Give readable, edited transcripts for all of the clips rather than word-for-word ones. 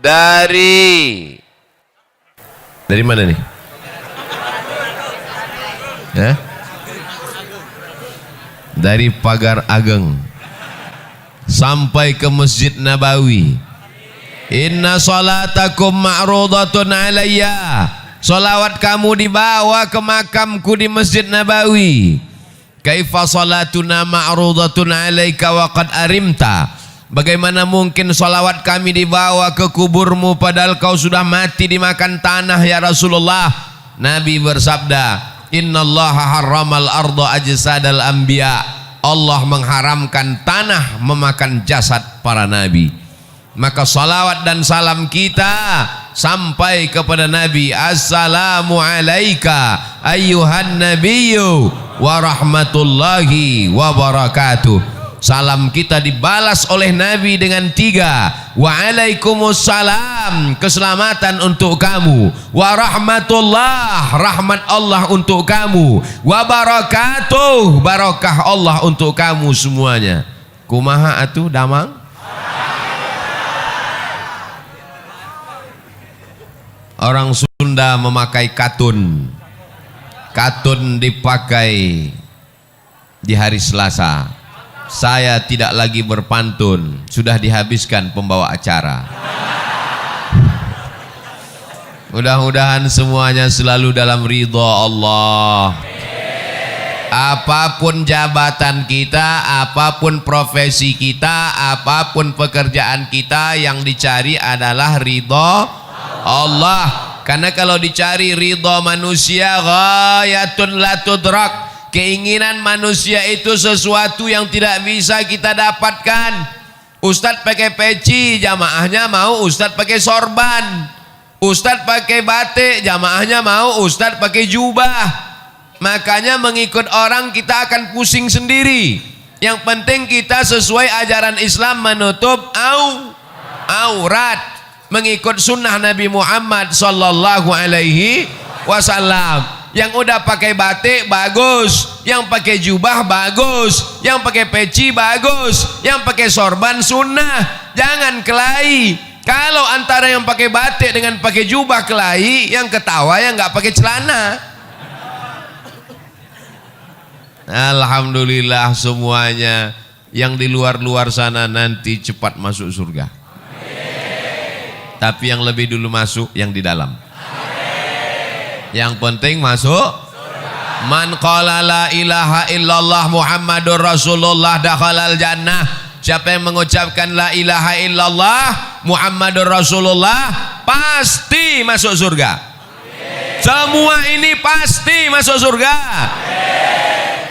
Dari mana nih? Dari Pagar Ageng sampai ke Masjid Nabawi. Inna salatakum ma'rudatun alayya. Salawat kamu dibawa ke makamku di Masjid Nabawi. Kaifa salatuna ma'rudatun alayka wa qad arimta. Bagaimana mungkin salawat kami dibawa ke kuburmu padahal kau sudah mati dimakan tanah ya Rasulullah. Nabi bersabda, innallaha harramal arda ajsadal anbiya. Allah mengharamkan tanah memakan jasad para nabi. Maka salawat dan salam kita sampai kepada Nabi. Assalamu alaika ayyuhan nabiyyu wa rahmatullahi wa barakatuh. Salam kita dibalas oleh Nabi dengan 3. Waalaikumsalam, keselamatan untuk kamu. Wa rahmatullah, rahmat Allah untuk kamu. Wa barakatuh, barakah Allah untuk kamu semuanya. Kumaha atuh damang? Orang Sunda memakai katun. Katun dipakai di hari Selasa. Saya tidak lagi berpantun, sudah dihabiskan pembawa acara. Mudah-mudahan semuanya selalu dalam ridha Allah. Apapun jabatan kita, apapun profesi kita, apapun pekerjaan kita, yang dicari adalah ridha Allah. Karena kalau dicari ridha manusia, ghayatun la tudrak. Keinginan manusia itu sesuatu yang tidak bisa kita dapatkan. Ustadz pakai peci, jamaahnya mau ustadz pakai sorban. Ustadz pakai batik, jamaahnya mau ustadz pakai jubah. Makanya mengikut orang kita akan pusing sendiri. Yang penting kita sesuai ajaran Islam, menutup aurat, mengikut sunnah Nabi Muhammad sallallahu alaihi wasallam. Yang udah pakai batik bagus, yang pakai jubah bagus, yang pakai peci bagus, yang pakai sorban sunnah. Jangan kelahi. Kalau antara yang pakai batik dengan pakai jubah kelahi, yang ketawa yang nggak pakai celana. Alhamdulillah semuanya yang di luar-luar sana nanti cepat masuk surga. Tapi yang lebih dulu masuk yang di dalam. Yang penting masuk surga. Man qala la ilaha illallah Muhammadur Rasulullah dakhalal jannah. Siapa yang mengucapkan la ilaha illallah Muhammadur Rasulullah pasti masuk surga. Semua ini pasti masuk surga.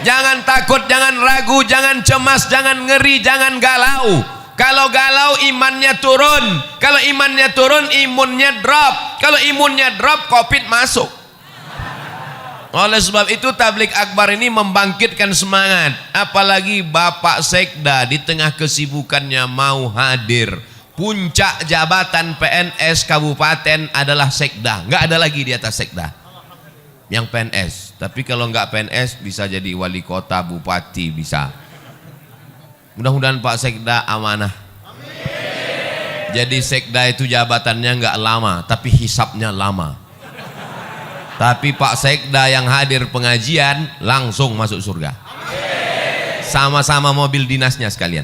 Jangan takut, jangan ragu, jangan cemas, jangan ngeri, jangan galau. Kalau galau imannya turun. Kalau imannya turun imunnya drop. Kalau imunnya drop COVID masuk. Oleh sebab itu tablik akbar ini membangkitkan semangat. Apalagi Bapak Sekda di tengah kesibukannya mau hadir. Puncak jabatan PNS kabupaten adalah Sekda. Nggak ada lagi di atas Sekda yang PNS. Tapi kalau nggak PNS bisa jadi wali kota, bupati bisa. Mudah-mudahan Pak Sekda amanah. Jadi Sekda itu jabatannya nggak lama, tapi hisapnya lama. Tapi Pak Sekda yang hadir pengajian langsung masuk surga. Sama-sama mobil dinasnya sekalian.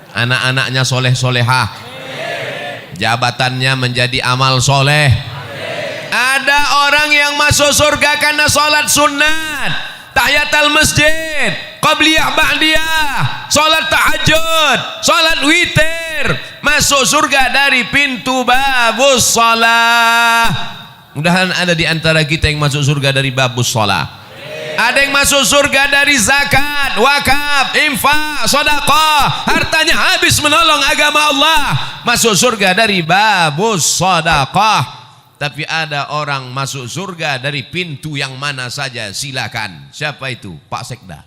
Anak-anaknya soleh-solehah. Jabatannya menjadi amal soleh. Ada orang yang masuk surga karena sholat sunat, tahiyatul masjid, qabliyah ba'diyah, sholat tahajud, sholat witir. Masuk surga dari pintu babus shalah. Mudahan ada di antara kita yang masuk surga dari babus shalah. Ada yang masuk surga dari zakat, wakaf, infak, sedekah, hartanya habis menolong agama Allah. Masuk surga dari babus sedekah. Tapi ada orang masuk surga dari pintu yang mana saja, silakan. Siapa itu? Pak Sekda.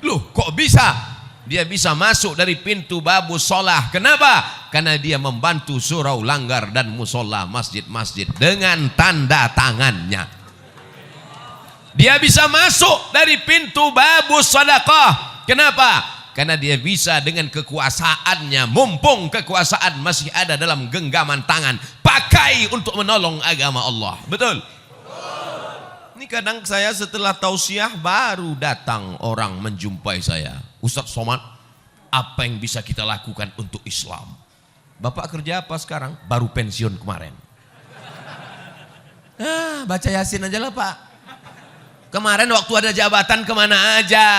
Loh, kok bisa? Dia bisa masuk dari pintu babus shalah. Kenapa? Karena dia membantu surau langgar dan musola masjid-masjid dengan tanda tangannya. Dia bisa masuk dari pintu babus sedekah. Kenapa? karena dia bisa dengan kekuasaannya, mumpung kekuasaan masih ada dalam genggaman tangan, pakai untuk menolong agama Allah. Betul? Ini kadang saya setelah tausiah baru datang orang menjumpai saya, Ustaz Somad, apa yang bisa kita lakukan untuk Islam? Bapak kerja apa sekarang? Baru pensiun kemarin. Baca Yasin aja lah Pak. Kemarin waktu ada jabatan kemana aja?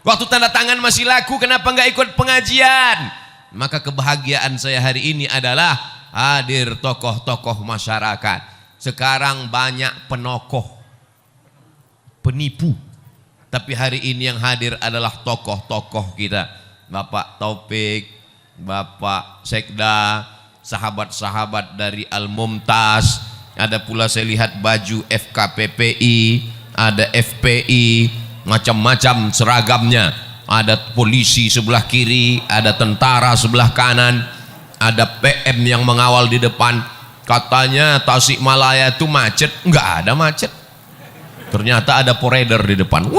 Waktu tanda tangan masih laku, kenapa nggak ikut pengajian? Maka kebahagiaan saya hari ini adalah hadir tokoh-tokoh masyarakat. Sekarang banyak penokoh, penipu. Tapi hari ini yang hadir adalah tokoh-tokoh kita. Bapak Taufik, Bapak Sekda, sahabat-sahabat dari Al-Mumtaz. Ada pula saya lihat baju FKPPI, ada FPI, macam-macam seragamnya. Ada polisi sebelah kiri, ada tentara sebelah kanan, ada PM yang mengawal di depan. Katanya Tasikmalaya itu macet, enggak ada macet. Ternyata ada poreder di depan.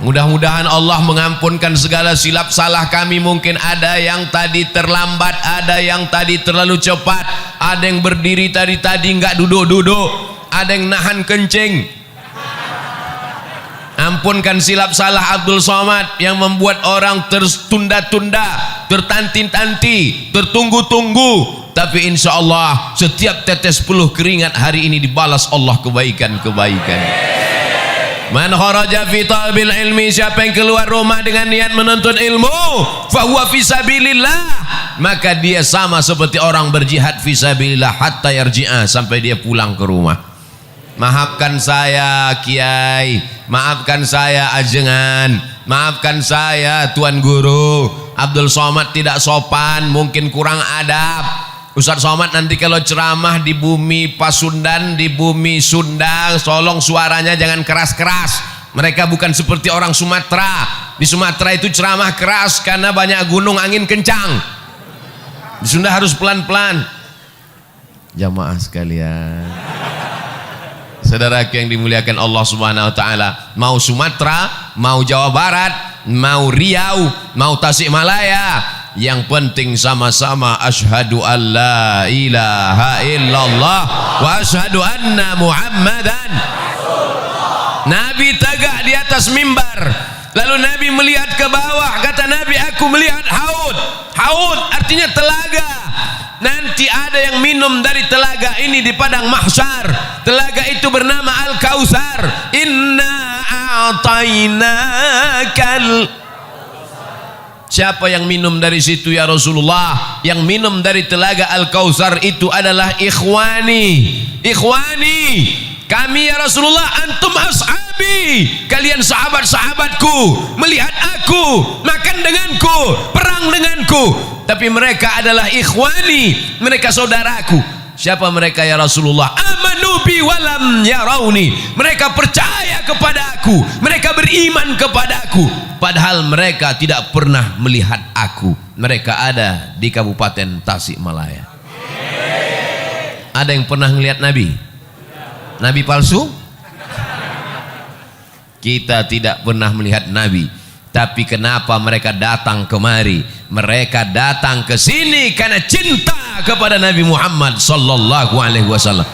Mudah-mudahan Allah mengampunkan segala silap salah kami. Mungkin ada yang tadi terlambat, ada yang tadi terlalu cepat, ada yang berdiri tadi enggak duduk-duduk, ada yang nahan kencing. Ampunkan silap salah Abdul Somad yang membuat orang tertunda-tunda, tertanti-tanti, tertunggu-tunggu. Tapi insya Allah setiap tetes peluh keringat hari ini dibalas Allah kebaikan-kebaikan. Man kharaja fi talabil ilmi, siapa yang keluar rumah dengan niat menuntut ilmu, fahuwa fi sabilillah, maka dia sama seperti orang berjihad fi sabilillah hatta yarji'a, sampai dia pulang ke rumah. Maafkan saya Kiai, maafkan saya Ajengan, maafkan saya Tuan Guru. Abdul Somad tidak sopan, mungkin kurang adab. Ustaz Somad nanti kalau ceramah di bumi Pasundan, di bumi Sunda, tolong suaranya jangan keras-keras. Mereka bukan seperti orang Sumatera. Di Sumatera itu ceramah keras karena banyak gunung, angin kencang. Di Sunda harus pelan-pelan. Jamaah sekalian, saudara yang dimuliakan Allah Subhanahu wa taala, mau Sumatera, mau Jawa Barat, mau Riau, mau Tasikmalaya, yang penting sama-sama asyhadu an la ilaha illallah wa asyhadu anna Muhammadan. Nabi tegak di atas mimbar, lalu Nabi melihat ke bawah, kata Nabi, aku melihat haud. Haud artinya telaga. Nanti ada yang minum dari telaga ini di padang mahsyar. Telaga itu bernama Al-Kautsar. Inna a'tainakal. Siapa yang minum dari situ ya Rasulullah? Yang minum dari telaga Al-Kautsar itu adalah ikhwani. Ikhwani, kami ya Rasulullah, antum ashabi, kalian sahabat-sahabatku. Melihat aku, makan denganku, perang denganku, tapi mereka adalah ikhwani, mereka saudaraku. Siapa mereka ya Rasulullah? Amanu bi walam yarauni, mereka percaya kepada aku, mereka beriman kepada aku, padahal mereka tidak pernah melihat aku. Mereka ada di Kabupaten Tasikmalaya. Ada yang pernah melihat Nabi? Nabi palsu? Kita tidak pernah melihat Nabi. Tapi kenapa mereka datang kemari? Mereka datang ke sini karena cinta kepada Nabi Muhammad sallallahu alaihi wasallam.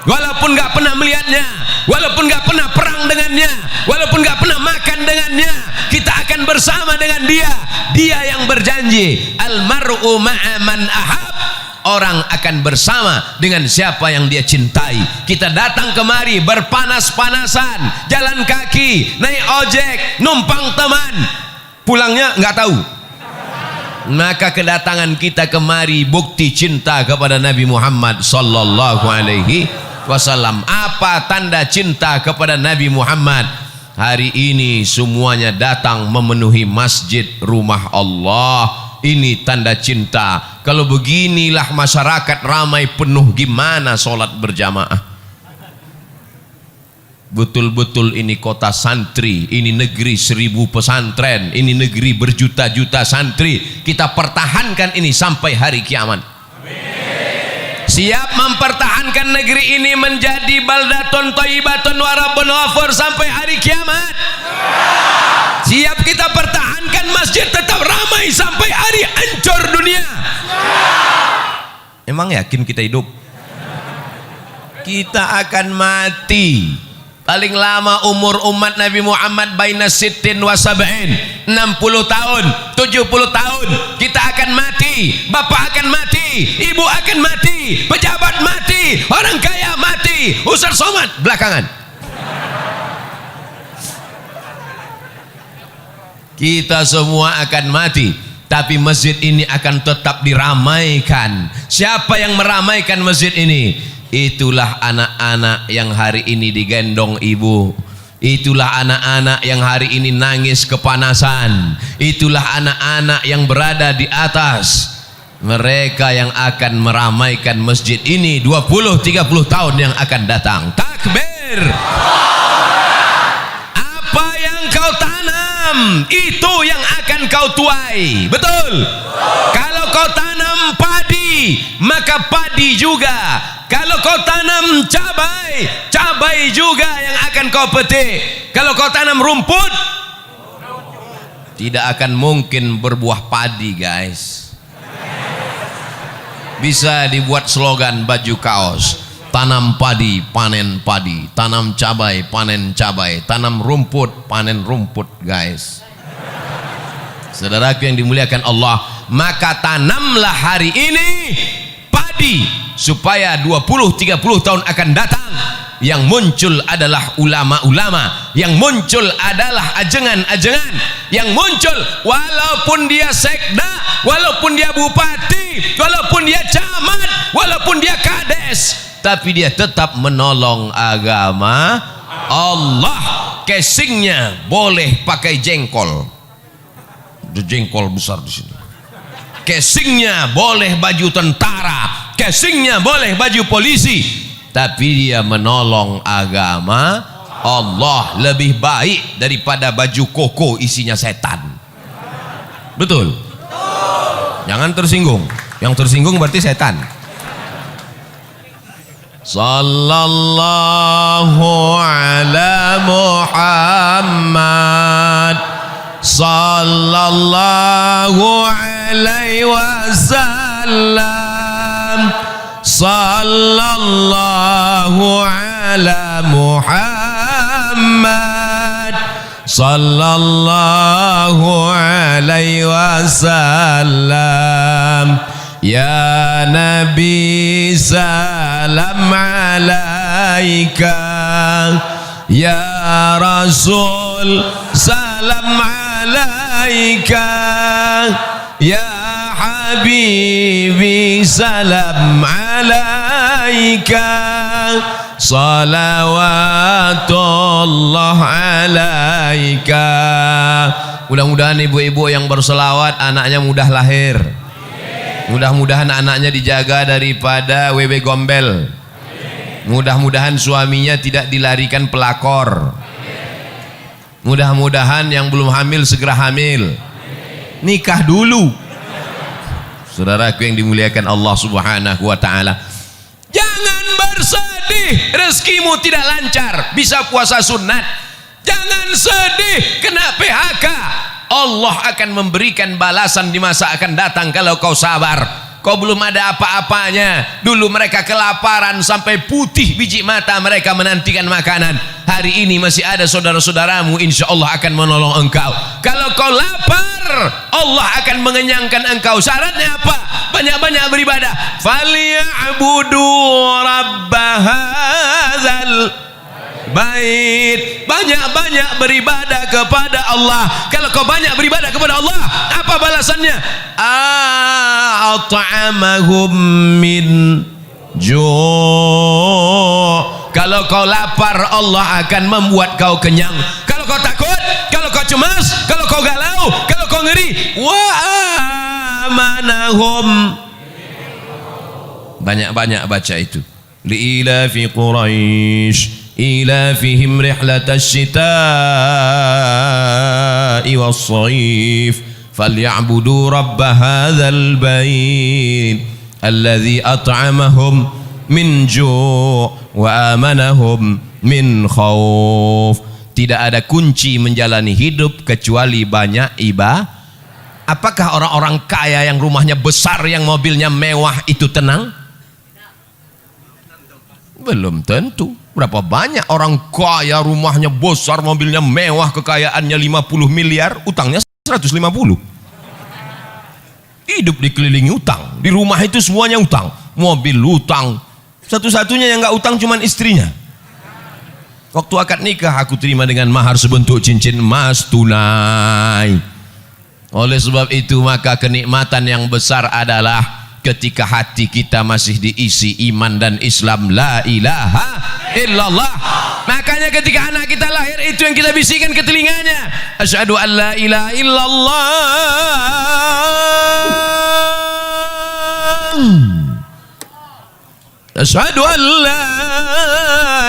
Walaupun nggak pernah melihatnya, walaupun nggak pernah perang dengannya, walaupun nggak pernah makan dengannya, kita akan bersama dengan dia. Dia yang berjanji, almar'u ma'a man ahab, orang akan bersama dengan siapa yang dia cintai. Kita datang kemari berpanas-panasan, jalan kaki, naik ojek, numpang teman, pulangnya nggak tahu. Maka kedatangan kita kemari bukti cinta kepada Nabi Muhammad sallallahu alaihi wasallam. Apa tanda cinta kepada Nabi Muhammad? Hari ini semuanya datang memenuhi masjid rumah Allah. Ini tanda cinta. Kalau beginilah masyarakat ramai penuh, gimana sholat berjamaah? Betul-betul ini kota santri, ini negeri 1000 pesantren, ini negeri berjuta-juta santri. Kita pertahankan ini sampai hari kiamat. siap mempertahankan negeri ini menjadi baldatun thayyibatun wa rabbun ghafur sampai hari kiamat? Siap kita pertahankan masjid tetap ramai sampai hari hancur dunia? Emang yakin kita hidup? Kita akan mati. Paling lama umur umat Nabi Muhammad baina sittin wa sab'in, 60 tahun, 70 tahun. Kita akan mati, bapak akan mati, ibu akan mati, pejabat mati, orang kaya mati, Ustaz Somad belakangan. Kita semua akan mati, tapi masjid ini akan tetap diramaikan. Siapa yang meramaikan masjid ini? Itulah anak-anak yang hari ini digendong ibu. Itulah anak-anak yang hari ini nangis kepanasan. Itulah anak-anak yang berada di atas. Mereka yang akan meramaikan masjid ini 20-30 tahun yang akan datang. Takbir. Apa yang kau tanam, itu yang akan kau tuai. Betul? Kalau kau tanam padi, maka padi juga. Kalau kau tanam cabai, cabai juga yang akan kau petik. Kalau kau tanam rumput, tidak akan mungkin berbuah padi, guys. Bisa dibuat slogan baju kaos: tanam padi, panen padi, tanam cabai, panen cabai, tanam rumput, panen rumput, guys. Saudaraku yang dimuliakan Allah, maka tanamlah hari ini padi, supaya 20-30 tahun akan datang yang muncul adalah ulama-ulama, yang muncul adalah ajengan-ajengan, yang muncul walaupun dia sekda, walaupun dia bupati, walaupun dia camat, walaupun dia kades, tapi dia tetap menolong agama Allah. Casingnya boleh pakai jengkol, ada jengkol besar di sini. Casingnya boleh baju tentara, casingnya boleh baju polisi, tapi dia menolong agama Allah lebih baik daripada baju koko isinya setan. Betul? Jangan tersinggung. Yang tersinggung berarti setan. Sallallahu ala Muhammad, sallallahu alaihi wasallam, sallallahu ala Muhammad, sallallahu alaihi wasallam. Ya Nabi salam alaika, ya Rasul salam alaika, ya Habibi salam alaika, salawatullah alaika. Mudah-mudahan ibu-ibu yang berselawat anaknya mudah lahir. Mudah-mudahan anaknya dijaga daripada wewe gombel. Mudah-mudahan suaminya tidak dilarikan pelakor. Mudah-mudahan yang belum hamil segera hamil. Nikah dulu. Saudaraku yang dimuliakan Allah Subhanahu wa taala, jangan bersedih rezekimu tidak lancar, bisa puasa sunat. Jangan sedih kena PHK. Allah akan memberikan balasan di masa akan datang kalau kau sabar. Kau belum ada apa-apanya. Dulu mereka kelaparan sampai putih biji mata mereka menantikan makanan. Hari ini masih ada saudara-saudaramu, insya Allah akan menolong engkau. Kalau kau lapar, Allah akan mengenyangkan engkau. Syaratnya apa? Banyak-banyak beribadah. Falyabudu rabba hadzal bait. Banyak-banyak beribadah kepada Allah. Kalau kau banyak beribadah kepada Allah, apa balasannya? At'amahum min ju'. Kalau kau lapar, Allah akan membuat kau kenyang. Kalau kau takut, kalau kau cemas, kalau kau galau, kalau kau ngeri, wa amanahum. Banyak-banyak baca itu. Li'ilafi Quraisy إلافهم رحلة الشتاء والصيف فليعبدوا رب هذا البيت alladzi at'amahum min ju' wa amanahum min khauf. Tidak ada kunci menjalani hidup kecuali banyak ibadah. Apakah orang-orang kaya yang rumahnya besar, yang mobilnya mewah itu tenang? Belum tentu. Berapa banyak orang kaya rumahnya besar, mobilnya mewah, kekayaannya 50 miliar, utangnya 150. Hidup dikelilingi utang. Di rumah itu semuanya utang. Mobil utang. Satu-satunya yang nggak utang cuman istrinya. Waktu akad nikah aku terima dengan mahar sebentuk cincin emas tunai. Oleh sebab itu maka kenikmatan yang besar adalah ketika hati kita masih diisi iman dan Islam, la ilaha illallah. Makanya ketika anak kita lahir itu yang kita bisikan ke telinganya, asyhadu an la ilaha illallah. Asyhadu an la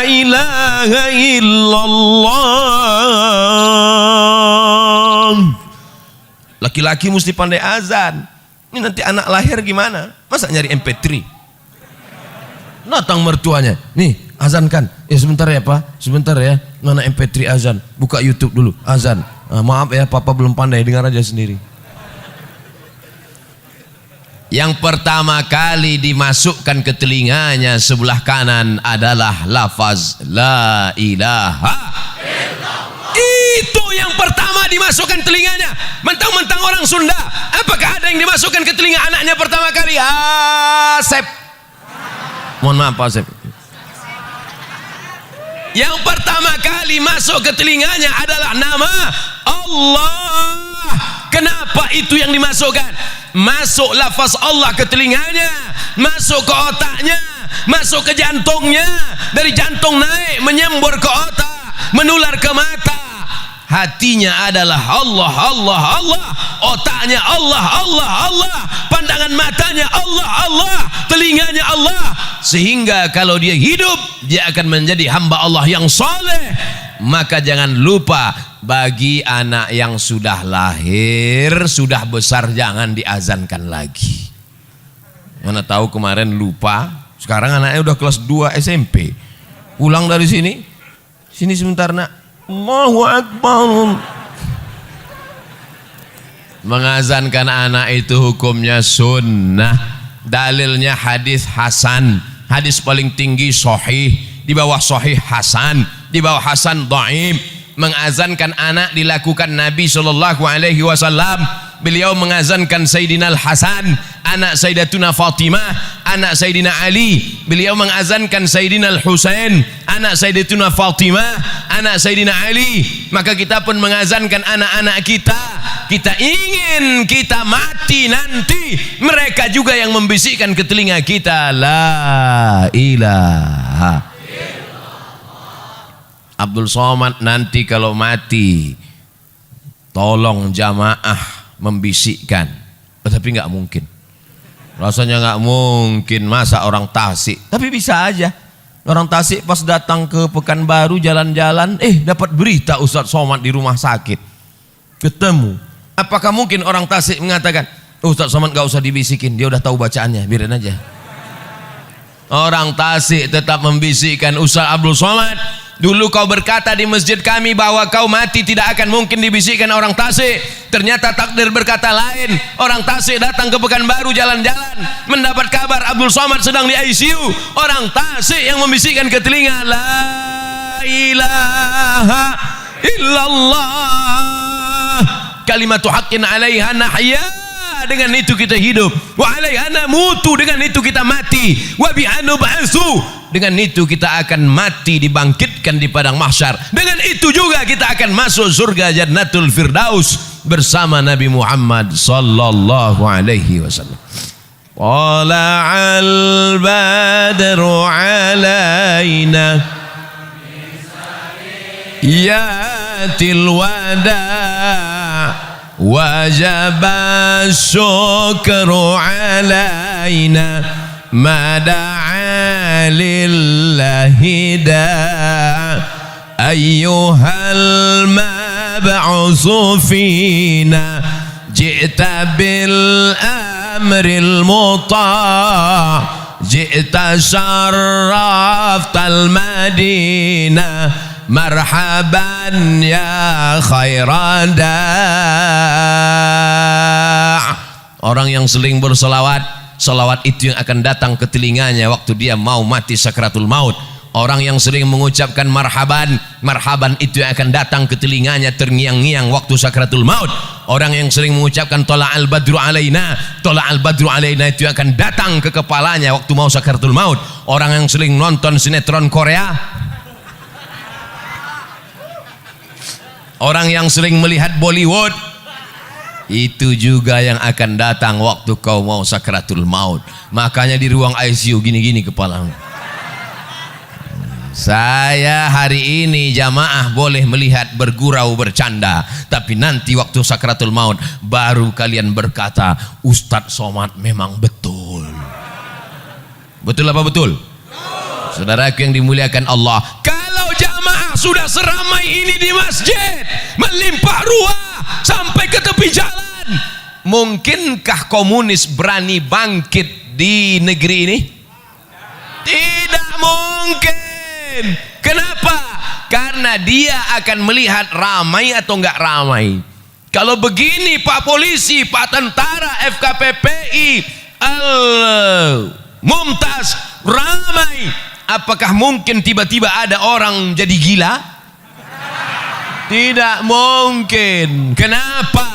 ilaha illallah. Laki-laki mesti pandai azan. Ini nanti anak lahir gimana? Masa nyari MP3? Datang mertuanya, nih azankan. Ya sebentar ya Pak, sebentar ya. Mana MP3 azan? Buka YouTube dulu, azan. Maaf ya, Papa belum pandai, dengar aja sendiri. Yang pertama kali dimasukkan ke telinganya sebelah kanan adalah lafaz la ilaha illallah. Itu yang pertama dimasukkan telinganya. Mentang-mentang orang Sunda, apakah ada yang dimasukkan ke telinga anaknya pertama kali? Asep. Mohon maaf Pak Asep. Yang pertama kali masuk ke telinganya adalah nama Allah. Kenapa itu yang dimasukkan? Masuk lafaz Allah ke telinganya, masuk ke otaknya, masuk ke jantungnya, dari jantung naik menyembur ke otak, menular ke mata. Hatinya adalah Allah, Allah, Allah. Otaknya Allah, Allah, Allah. Pandangan matanya Allah, Allah. Telinganya Allah. Sehingga kalau dia hidup, dia akan menjadi hamba Allah yang soleh. Maka jangan lupa, bagi anak yang sudah lahir, sudah besar, jangan diazankan lagi. Mana tahu kemarin lupa, sekarang anaknya udah kelas 2 SMP. Pulang dari sini, sini sebentar nak. Allahu Akbar. Mengazankan anak itu hukumnya sunnah. Dalilnya hadis hasan. Hadis paling tinggi sahih, di bawah sahih hasan, di bawah hasan dhaif. Mengazankan anak dilakukan Nabi SAW. Beliau mengazankan Sayyidina Al-Hasan, anak Sayyidatuna Fatimah, anak Sayyidina Ali. Beliau mengazankan Sayyidina Al-Husain, anak Sayyidatuna Fatimah, anak Sayyidina Ali. Maka kita pun mengazankan anak-anak kita. Kita ingin kita mati nanti, mereka juga yang membisikkan ke telinga kita, la ilaha. Abdul Somad nanti kalau mati, tolong jamaah membisikkan. Tapi nggak mungkin, rasanya nggak mungkin. Masa orang Tasik? Tapi bisa aja orang Tasik pas datang ke Pekanbaru jalan-jalan, dapat berita Ustadz Somad di rumah sakit, ketemu. Apakah mungkin orang Tasik mengatakan, Ustadz Somad nggak usah dibisikin, dia udah tahu bacaannya, biarin aja. Orang Tasik tetap membisikkan, Ustadz Abdul Somad, dulu kau berkata di masjid kami bahwa kau mati tidak akan mungkin dibisikkan orang Tasik. Ternyata takdir berkata lain. Orang Tasik datang ke Pekanbaru jalan-jalan, mendapat kabar Abdul Somad sedang di ICU. Orang Tasik yang membisikkan ke telinga, la ilaha illallah, kalimatu haqqin alaiha nahya. Dengan itu kita hidup, wa alaiha namutu, dengan itu kita mati, wa biha nub'atsu, dengan itu kita akan mati dibangkitkan di padang mahsyar. Dengan itu juga kita akan masuk surga Jannatul Firdaus bersama Nabi Muhammad sallallahu alaihi wasallam. Tala'al badru alaina yatil wada' wajib syukru alaina ma da'a lillahi da' ayyuhal mab'usu fina ji'ta bil amril muta' ji'ta syarraftal madinah marhaban ya khairan da'. Orang yang sering berselawat, selawat itu yang akan datang ke telinganya waktu dia mau mati sakratul maut. Orang yang sering mengucapkan marhaban, marhaban itu yang akan datang ke telinganya terngiang-ngiang waktu sakratul maut. Orang yang sering mengucapkan tola'al badru alaina, tola'al badru alaina itu yang akan datang ke kepalanya waktu mau sakratul maut. Orang yang sering nonton sinetron Korea, orang yang sering melihat Bollywood, itu juga yang akan datang waktu kau mau sakratul maut. Makanya di ruang ICU gini-gini kepalamu. Saya hari ini jamaah boleh melihat bergurau bercanda, tapi nanti waktu sakratul maut baru kalian berkata, Ustadz Somad memang betul. Betul apa betul? Saudaraku yang dimuliakan Allah, kalau jamaah sudah seramai ini di masjid, melimpah ruah sampai ke tepi jalan, mungkinkah komunis berani bangkit di negeri ini? Tidak mungkin. Kenapa? Karena dia akan melihat ramai atau enggak ramai. Kalau begini Pak Polisi, Pak Tentara, FKPPI, Mumtaz ramai, apakah mungkin tiba-tiba ada orang jadi gila? Tidak mungkin. Kenapa?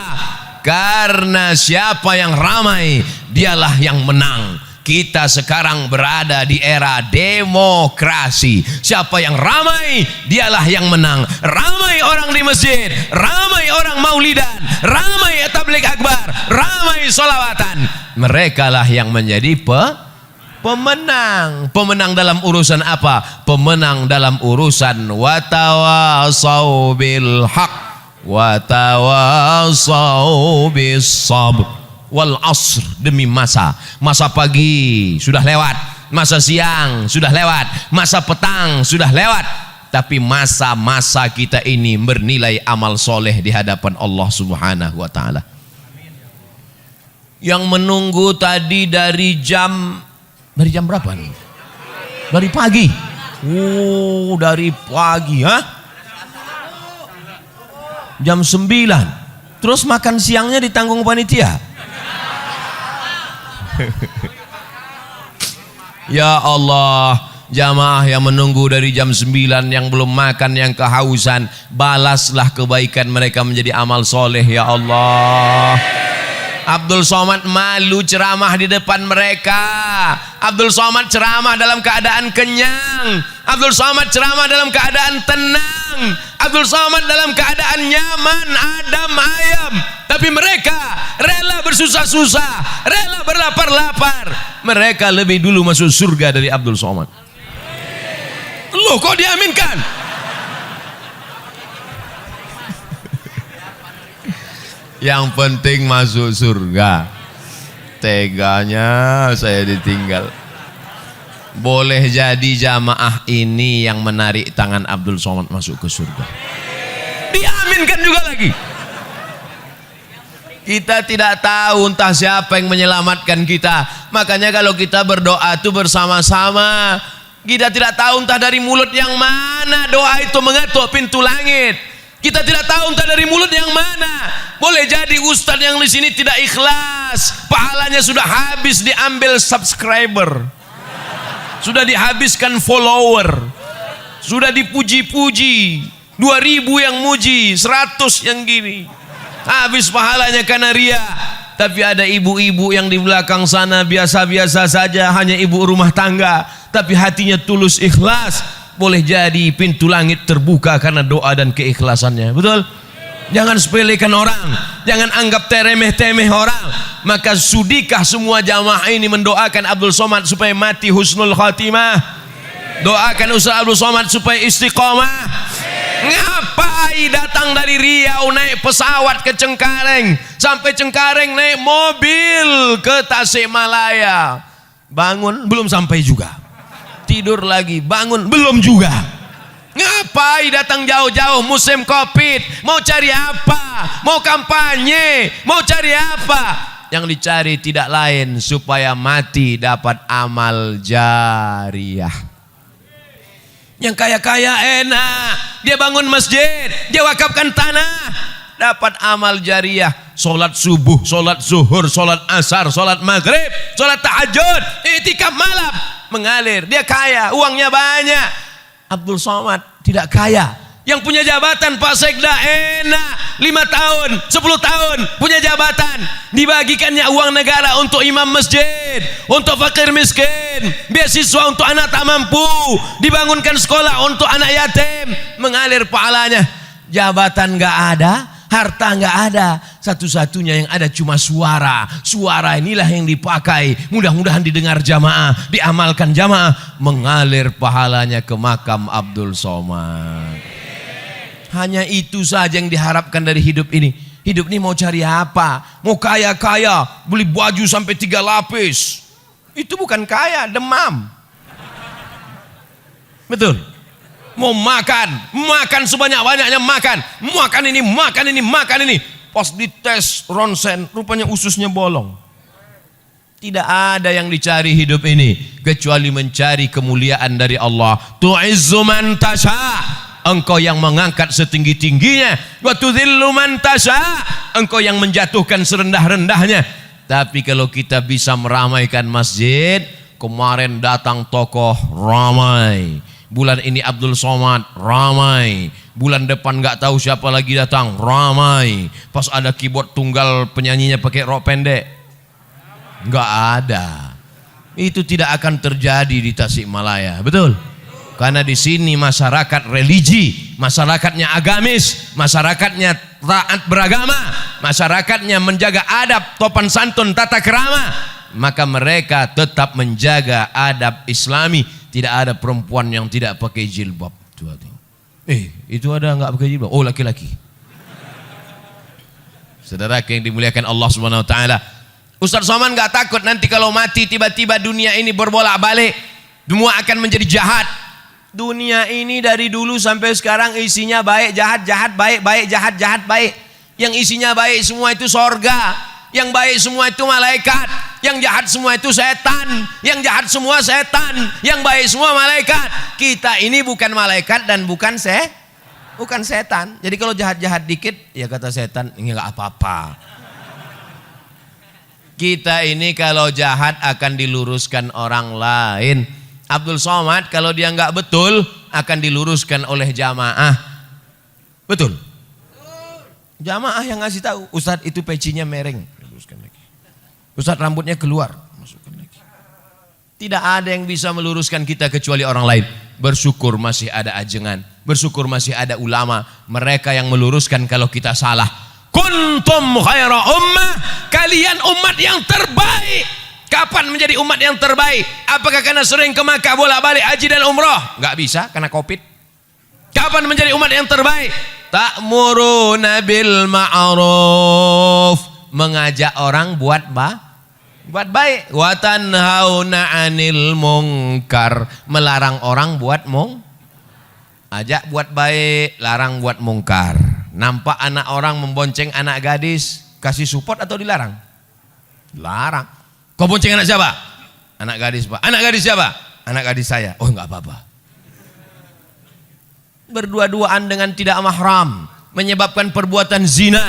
Karena siapa yang ramai dialah yang menang. Kita sekarang berada di era demokrasi. Siapa yang ramai dialah yang menang. Ramai orang di masjid, ramai orang maulidan, ramai tabligh akbar, ramai sholawatan, mereka lah yang menjadi pemenang. Pemenang dalam urusan apa? Pemenang dalam urusan watawasau bil haq watawasau bis sabr wal asr, demi masa pagi sudah lewat, masa siang sudah lewat, masa petang sudah lewat, tapi masa-masa kita ini bernilai amal soleh di hadapan Allah Subhanahu wa ta'ala. Yang menunggu tadi dari jam berapa nih? Dari pagi. Oh, dari pagi, ha? Jam 9. Terus makan siangnya ditanggung panitia. Ya Allah, jamaah yang menunggu dari jam 9, yang belum makan, yang kehausan, balaslah kebaikan mereka menjadi amal soleh ya Allah. Abdul Somad malu ceramah di depan mereka. Abdul Somad ceramah dalam keadaan kenyang. Abdul Somad ceramah dalam keadaan tenang. Abdul Somad dalam keadaan nyaman, adem ayem. Tapi mereka rela bersusah-susah, rela berlapar-lapar. Mereka lebih dulu masuk surga dari Abdul Somad. Loh, kok diaminkan? Yang penting masuk surga. Teganya saya ditinggal. Boleh jadi jamaah ini yang menarik tangan Abdul Somad masuk ke surga. Diaminkan juga lagi. Kita tidak tahu entah siapa yang menyelamatkan kita. Makanya kalau kita berdoa itu bersama-sama. Kita tidak tahu entah dari mulut yang mana doa itu mengetuk pintu langit. Kita tidak tahu entah dari mulut yang mana. Boleh jadi ustadz yang di sini tidak ikhlas, pahalanya sudah habis diambil subscriber, sudah dihabiskan follower, sudah dipuji-puji, 2000 yang muji, 100 yang gini, habis pahalanya karena ria. Tapi ada ibu-ibu yang di belakang sana biasa-biasa saja, hanya ibu rumah tangga, tapi hatinya tulus ikhlas. Boleh jadi pintu langit terbuka karena doa dan keikhlasannya. Betul? Jangan sepelekan orang, jangan anggap teremeh-temeh orang. Maka sudikah semua jamaah ini mendoakan Abdul Somad supaya mati husnul khatimah? Doakan Ustaz Abdul Somad supaya istiqomah. Ngapai datang dari Riau naik pesawat ke Cengkareng, sampai Cengkareng naik mobil ke Tasikmalaya. Bangun belum sampai juga. Tidur lagi, bangun belum juga. Ngapai datang jauh-jauh musim Covid? Mau cari apa? Mau kampanye? Mau cari apa? yang dicari tidak lain supaya mati dapat amal jariah. Yang kaya-kaya enak, dia bangun masjid, dia wakafkan tanah, dapat amal jariah. Solat subuh, solat zuhur, solat asar, solat maghrib, solat tahajud, i'tikaf malam, mengalir. Dia kaya, uangnya banyak. Abdul Somad tidak kaya. Yang punya jabatan Pak Sekda enak, 5 tahun, 10 tahun punya jabatan, dibagikannya uang negara untuk imam masjid, untuk fakir miskin, beasiswa untuk anak tak mampu, dibangunkan sekolah untuk anak yatim, mengalir pahalanya. Jabatan gak ada, harta nggak ada, satu-satunya yang ada cuma suara. Suara inilah yang dipakai, mudah-mudahan didengar jamaah, diamalkan jamaah, mengalir pahalanya ke makam Abdul Somad. Hanya itu saja yang diharapkan dari hidup ini. Hidup ini mau cari apa? Mau kaya-kaya, beli baju sampai 3 lapis. Itu bukan kaya, demam. Betul? Mau makan sebanyak-banyaknya, makan ini. Pas dites ronsen, rupanya ususnya bolong. Tidak ada yang dicari hidup ini kecuali mencari kemuliaan dari Allah. Tu'izzu man tasha, engkau yang mengangkat setinggi-tingginya. Wa tudhillu man tasha, engkau yang menjatuhkan serendah-rendahnya. Tapi kalau kita bisa meramaikan masjid, kemarin datang tokoh ramai, bulan ini Abdul Somad ramai, bulan depan nggak tahu siapa lagi datang ramai. Pas ada keyboard tunggal penyanyinya pakai rok pendek, nggak ada. Itu tidak akan terjadi di Tasikmalaya, betul? Karena di sini masyarakat religi, masyarakatnya agamis, masyarakatnya taat beragama, masyarakatnya menjaga adab, topan santun, tata kerama, maka mereka tetap menjaga adab Islami. Tidak ada perempuan yang tidak pakai jilbab. Itu ada nggak pakai jilbab? Oh, laki-laki. Saudara yang dimuliakan Allah Subhanahu Wa Taala, Ustaz Somad nggak takut nanti kalau mati tiba-tiba dunia ini berbolak-balik, semua akan menjadi jahat. Dunia ini dari dulu sampai sekarang isinya baik, jahat, jahat, baik, baik, jahat, jahat, baik. Yang isinya baik semua itu sorga, yang baik semua itu malaikat, yang jahat semua itu setan, yang jahat semua setan, yang baik semua malaikat. Kita ini bukan malaikat dan bukan setan. Jadi kalau jahat-jahat dikit, ya kata setan, ini nggak apa-apa. Kita ini kalau jahat akan diluruskan orang lain. Abdul Somad kalau dia nggak betul akan diluruskan oleh jamaah. Betul? Jamaah yang ngasih tahu, Ustadz itu pecinya mereng, luruskan lagi. Ustadz rambutnya keluar, masukkan lagi. Tidak ada yang bisa meluruskan kita kecuali orang lain. Bersyukur masih ada ajengan, bersyukur masih ada ulama, mereka yang meluruskan kalau kita salah. Kuntum khaira ummah, kalian umat yang terbaik. Kapan menjadi umat yang terbaik? Apakah karena sering ke Makkah bolak-balik haji dan umrah? Enggak bisa karena Covid. Kapan menjadi umat yang terbaik? Ta'muruna bil ma'ruf, mengajak orang buat baik. Wa tanhauna 'anil munkar, melarang orang buat ajak buat baik, larang buat mungkar. Nampak anak orang membonceng anak gadis, kasih support atau dilarang? Larang. Kau bonceng anak siapa? Anak gadis, Pak. Anak gadis siapa? Anak gadis saya. Oh, enggak apa-apa. Berdua-duaan dengan tidak mahram menyebabkan perbuatan zina,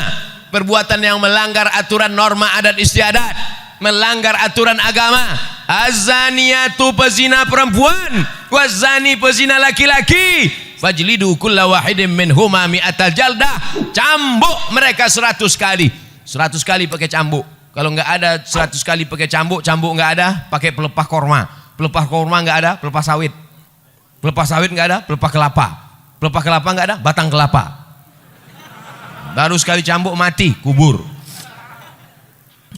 perbuatan yang melanggar aturan norma adat istiadat, melanggar aturan agama. Az-zaniyatu pezina perempuan, waz-zani pezina laki-laki, fajlidu kulla wahidin minhuma mi'atal jaldah. Cambuk mereka 100 kali. 100 kali pakai cambuk. Kalau nggak ada 100 kali pakai cambuk nggak ada, pakai pelepah korma. Pelepah korma nggak ada, pelepah sawit. Pelepah sawit nggak ada, pelepah kelapa. Pelepah kelapa nggak ada, batang kelapa. Baru sekali cambuk mati, kubur.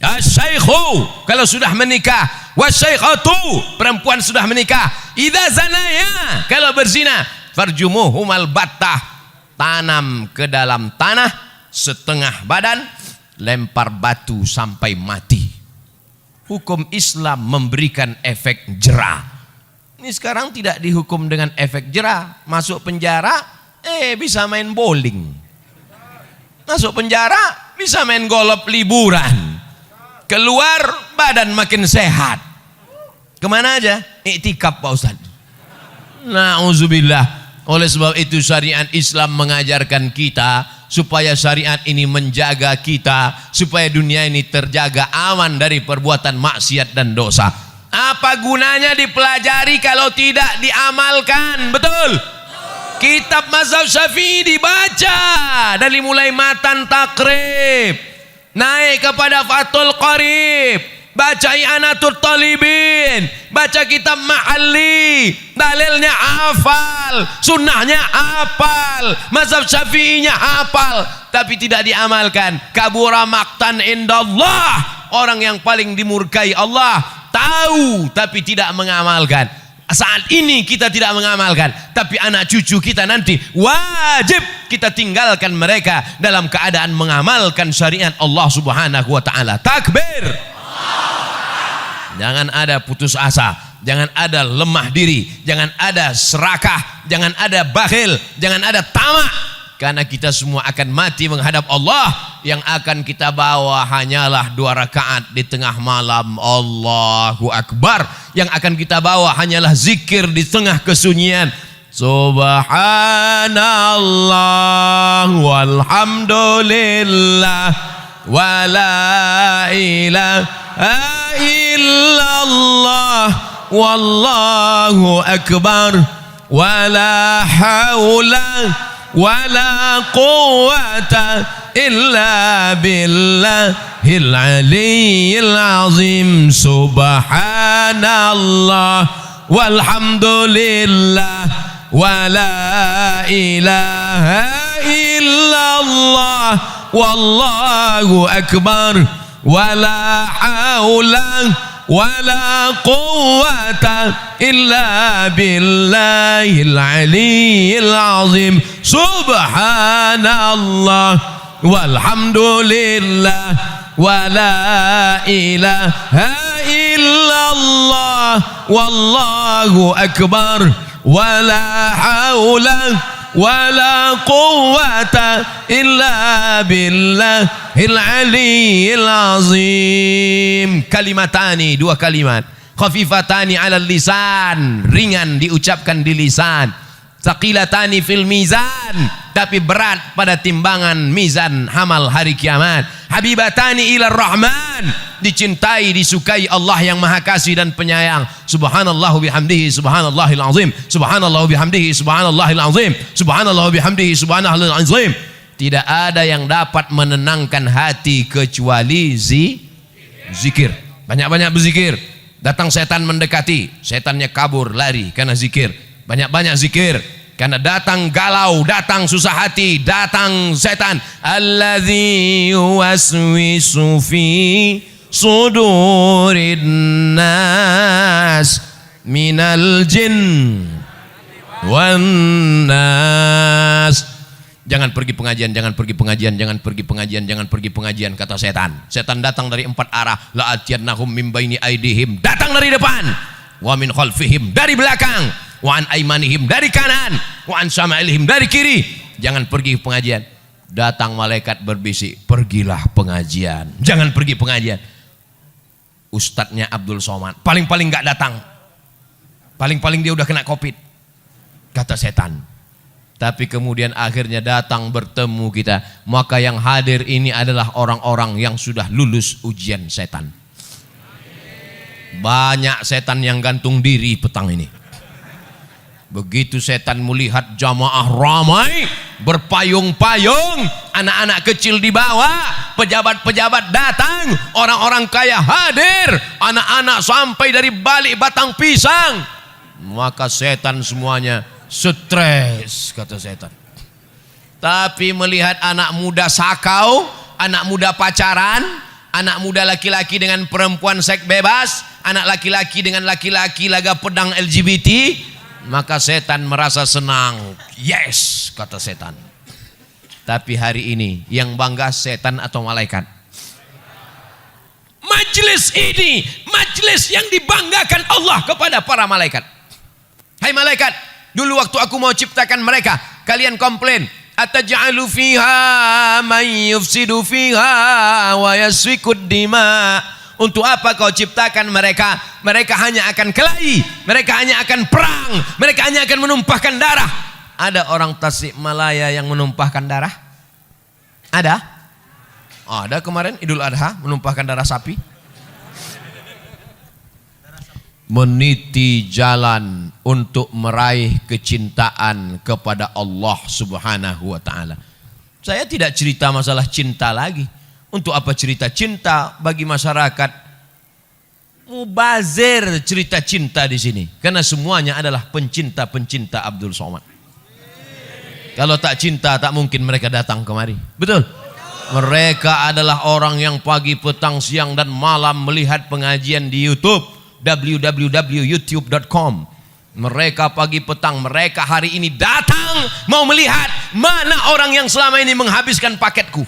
Asy-syaikhu kalau sudah menikah, wasyaikhatu perempuan sudah menikah, idza zanaya kalau berzina, farjumuhumal battah, tanam ke dalam tanah setengah badan, lempar batu sampai mati. Hukum Islam memberikan efek jera. Ini sekarang tidak dihukum dengan efek jera. Masuk penjara, bisa main bowling. Masuk penjara, bisa main golf liburan. keluar badan makin sehat. Kemana aja? Iktikaf Pak Ustaz. Na'udzubillah. Oleh sebab itu syariat Islam mengajarkan kita supaya syariat ini menjaga kita, supaya dunia ini terjaga aman dari perbuatan maksiat dan dosa. Apa gunanya dipelajari kalau tidak diamalkan? Betul? Kitab mazhab Syafi'i dibaca dari mulai matan takrib naik kepada Fathul Qarib, baca I'anatul Talibin, baca kitab Ma'alli, dalilnya hafal, sunnahnya hafal, mazhab Syafi'inya hafal, tapi tidak diamalkan. Kabura maqtan indallah, orang yang paling dimurkai Allah, tahu tapi tidak mengamalkan. Saat ini kita tidak mengamalkan, tapi anak cucu kita nanti wajib kita tinggalkan mereka dalam keadaan mengamalkan syariat Allah Subhanahu wa taala. Takbir. Jangan ada putus asa, jangan ada lemah diri, jangan ada serakah, jangan ada bakhil, jangan ada tamak. Karena kita semua akan mati menghadap Allah. Yang akan kita bawa hanyalah 2 rakaat di tengah malam. Allahu Akbar. Yang akan kita bawa hanyalah zikir di tengah kesunyian. Subhanallah walhamdulillah wa la ilaha illallah wallahu akbar wa la hawla wala quwwata illa billahil aliyyil azim. Subhanallah walhamdulillah wala ilaha illallah wallahu akbar wala haula wala quwwata illa billahil aliyyil azim. Subhanallah walhamdulillah wala ilaha illallah wallahu akbar wala haula wala quwwata illa billahil aliyyil azim. Kalimatani, 2 kalimat, khafifatani 'alal lisan, ringan diucapkan di lisan, tsaqilatani fil mizan, tapi berat pada timbangan mizan amal hari kiamat. Habibatani ilar rahman, dicintai disukai Allah yang maha kasih dan penyayang. Subhanallahu bihamdihi subhanallahil azim, subhanallahu bihamdihi subhanallahil azim, subhanallahu bihamdihi subhanallahil azim. Tidak ada yang dapat menenangkan hati kecuali zikir. Banyak-banyak berzikir. Datang setan mendekati, setannya kabur lari karena zikir. Banyak-banyak zikir. Karena datang galau, datang susah hati, datang setan. Alladzi yuwaswisu fi sudurin nas minal jin wan nas. Jangan pergi pengajian, jangan pergi pengajian, jangan pergi pengajian, jangan pergi pengajian, kata setan. Setan datang dari 4 arah. La'atiyannahum min baini aidihim, datang dari depan. Wa min khalfihim, dari belakang. Wa an aimanihim, dari kanan. Wa an syama'ilihim, dari kiri. Jangan pergi pengajian. Datang malaikat berbisik, pergilah pengajian. Jangan pergi pengajian. Ustadznya Abdul Somad paling-paling gak datang. Paling-paling dia udah kena COVID, kata setan. Tapi kemudian akhirnya datang bertemu kita. Maka yang hadir ini adalah orang-orang yang sudah lulus ujian setan. Banyak setan yang gantung diri petang ini. Begitu setan melihat jamaah ramai, berpayung-payung, anak-anak kecil dibawa, pejabat-pejabat datang, orang-orang kaya hadir, anak-anak sampai dari balik batang pisang. Maka setan semuanya stres, kata setan. Tapi melihat anak muda sakau, anak muda pacaran, anak muda laki-laki dengan perempuan seks bebas, anak laki-laki dengan laki-laki laga pedang LGBT, maka setan merasa senang. Yes, kata setan. Tapi hari ini yang bangga setan atau malaikat? Majlis ini, majlis yang dibanggakan Allah kepada para malaikat. Hai malaikat, dulu waktu aku mau ciptakan mereka, kalian komplain, ataj'alu fiha man yufsidu fiha wa yasfikud dima Untuk apa kau ciptakan mereka? Mereka hanya akan kelahi, mereka hanya akan perang, mereka hanya akan menumpahkan darah. Ada orang Tasikmalaya yang menumpahkan darah? Ada? Ada kemarin Idul Adha menumpahkan darah sapi. Meniti jalan untuk meraih kecintaan kepada Allah Subhanahu wa taala. Saya tidak cerita masalah cinta lagi. Untuk apa cerita cinta bagi masyarakat? Mubazir cerita cinta di sini. Karena semuanya adalah pencinta-pencinta Abdul Somad. Kalau tak cinta tak mungkin mereka datang kemari. Betul? Mereka adalah orang yang pagi, petang, siang dan malam melihat pengajian di YouTube. www.youtube.com. Mereka pagi petang, mereka hari ini datang mau melihat mana orang yang selama ini menghabiskan paketku.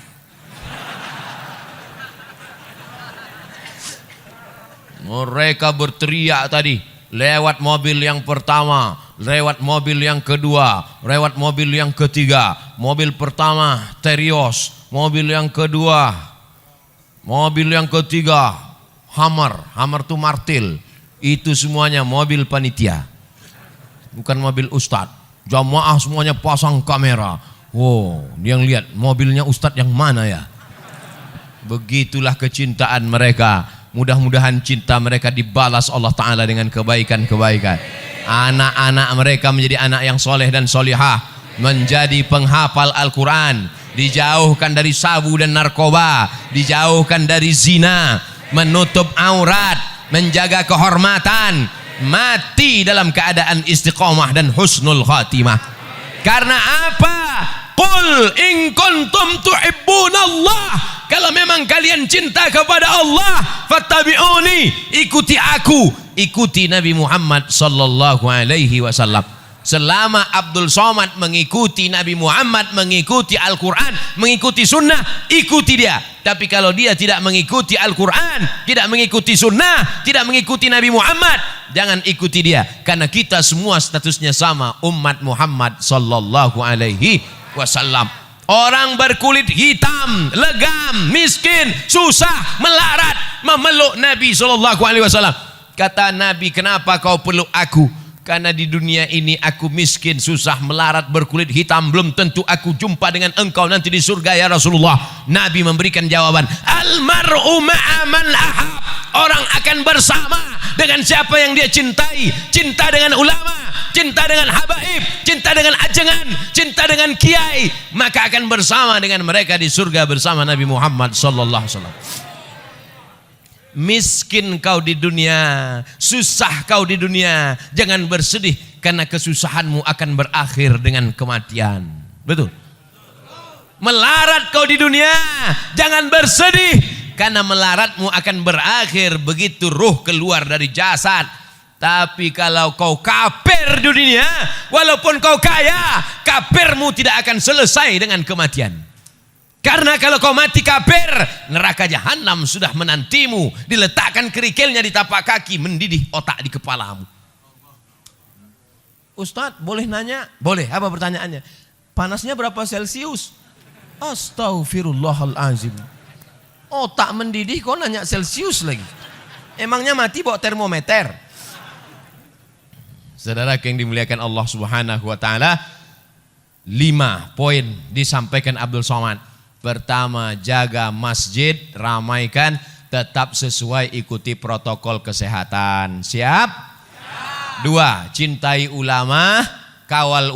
Mereka berteriak tadi lewat mobil yang pertama, lewat mobil yang kedua, lewat mobil yang ketiga. Mobil pertama Terios, mobil yang kedua, mobil yang ketiga Hammer itu martil. Itu semuanya mobil panitia. Bukan mobil ustadz. Jamaah semuanya pasang kamera. Oh, yang lihat mobilnya ustadz yang mana ya? Begitulah kecintaan mereka. Mudah-mudahan cinta mereka dibalas Allah Ta'ala dengan kebaikan-kebaikan. Anak-anak mereka menjadi anak yang soleh dan solihah. Menjadi penghafal Al-Quran. Dijauhkan dari sabu dan narkoba. Dijauhkan dari zina. Menutup aurat, menjaga kehormatan, mati dalam keadaan istiqomah dan husnul khatimah. Karena apa? Qul in kuntum tuhibbunallah, kalau memang kalian cinta kepada Allah, fattabi'uni, ikuti aku, ikuti Nabi Muhammad sallallahu alaihi wasallam. Selama Abdul Somad mengikuti Nabi Muhammad, mengikuti Al-Quran, mengikuti sunnah, ikuti dia. Tapi kalau dia tidak mengikuti Al-Quran, tidak mengikuti sunnah, tidak mengikuti Nabi Muhammad, jangan ikuti dia. Karena kita semua statusnya sama, umat Muhammad sallallahu alaihi wasallam. Orang berkulit hitam, legam, miskin, susah, melarat, memeluk Nabi sallallahu alaihi wasallam. Kata Nabi, kenapa kau peluk aku? Karena di dunia ini aku miskin, susah, melarat, berkulit hitam. Belum tentu aku jumpa dengan engkau nanti di surga ya Rasulullah. Nabi memberikan jawaban, Al-mar'u ma'aman ahab. Orang akan bersama dengan siapa yang dia cintai. Cinta dengan ulama, cinta dengan habaib, cinta dengan ajengan, cinta dengan kiai, maka akan bersama dengan mereka di surga bersama Nabi Muhammad sallallahu alaihi wasallam. Miskin kau di dunia, susah kau di dunia, jangan bersedih karena kesusahanmu akan berakhir dengan kematian. Betul? Melarat kau di dunia, jangan bersedih karena melaratmu akan berakhir begitu ruh keluar dari jasad. Tapi kalau kau kafir di dunia, walaupun kau kaya, kafirmu tidak akan selesai dengan kematian. Karena kalau kau mati kafir, neraka jahanam sudah menantimu, diletakkan kerikilnya di tapak kaki, mendidih otak di kepalamu. Ustadz, boleh nanya? Boleh. Apa pertanyaannya? Panasnya berapa Celcius? Astaghfirullahalazim. Otak mendidih kau nanya Celcius lagi. Emangnya mati bawa termometer? Saudara yang dimuliakan Allah Subhanahu wa taala, 5 poin disampaikan Abdul Somad. Pertama, jaga masjid, ramaikan, tetap sesuai ikuti protokol kesehatan. Siap? 2, cintai ulama, kawal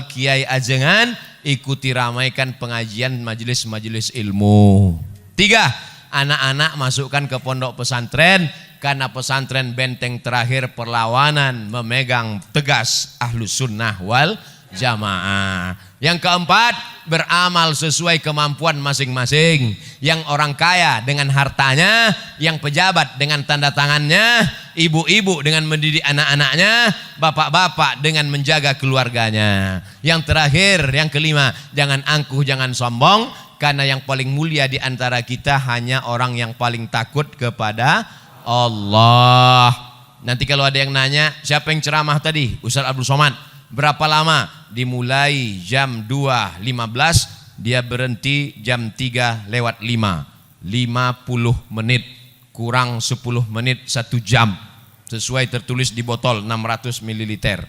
kiai ajengan, ikuti ramaikan pengajian majelis-majelis ilmu. 3, anak-anak masukkan ke pondok pesantren, karena pesantren benteng terakhir perlawanan memegang tegas Ahlus Sunnah wal Jamaah. Yang keempat, beramal sesuai kemampuan masing-masing. Yang orang kaya dengan hartanya, yang pejabat dengan tanda tangannya, ibu-ibu dengan mendidik anak-anaknya, bapak-bapak dengan menjaga keluarganya. Yang terakhir, yang kelima, jangan angkuh, jangan sombong, karena yang paling mulia di antara kita hanya orang yang paling takut kepada Allah. Nanti kalau ada yang nanya, siapa yang ceramah tadi? Ustaz Abdul Somad. Berapa lama? Dimulai jam 2.15, dia berhenti jam 3:05. 50 menit kurang 10 menit 1 jam. Sesuai tertulis di botol 600 ml.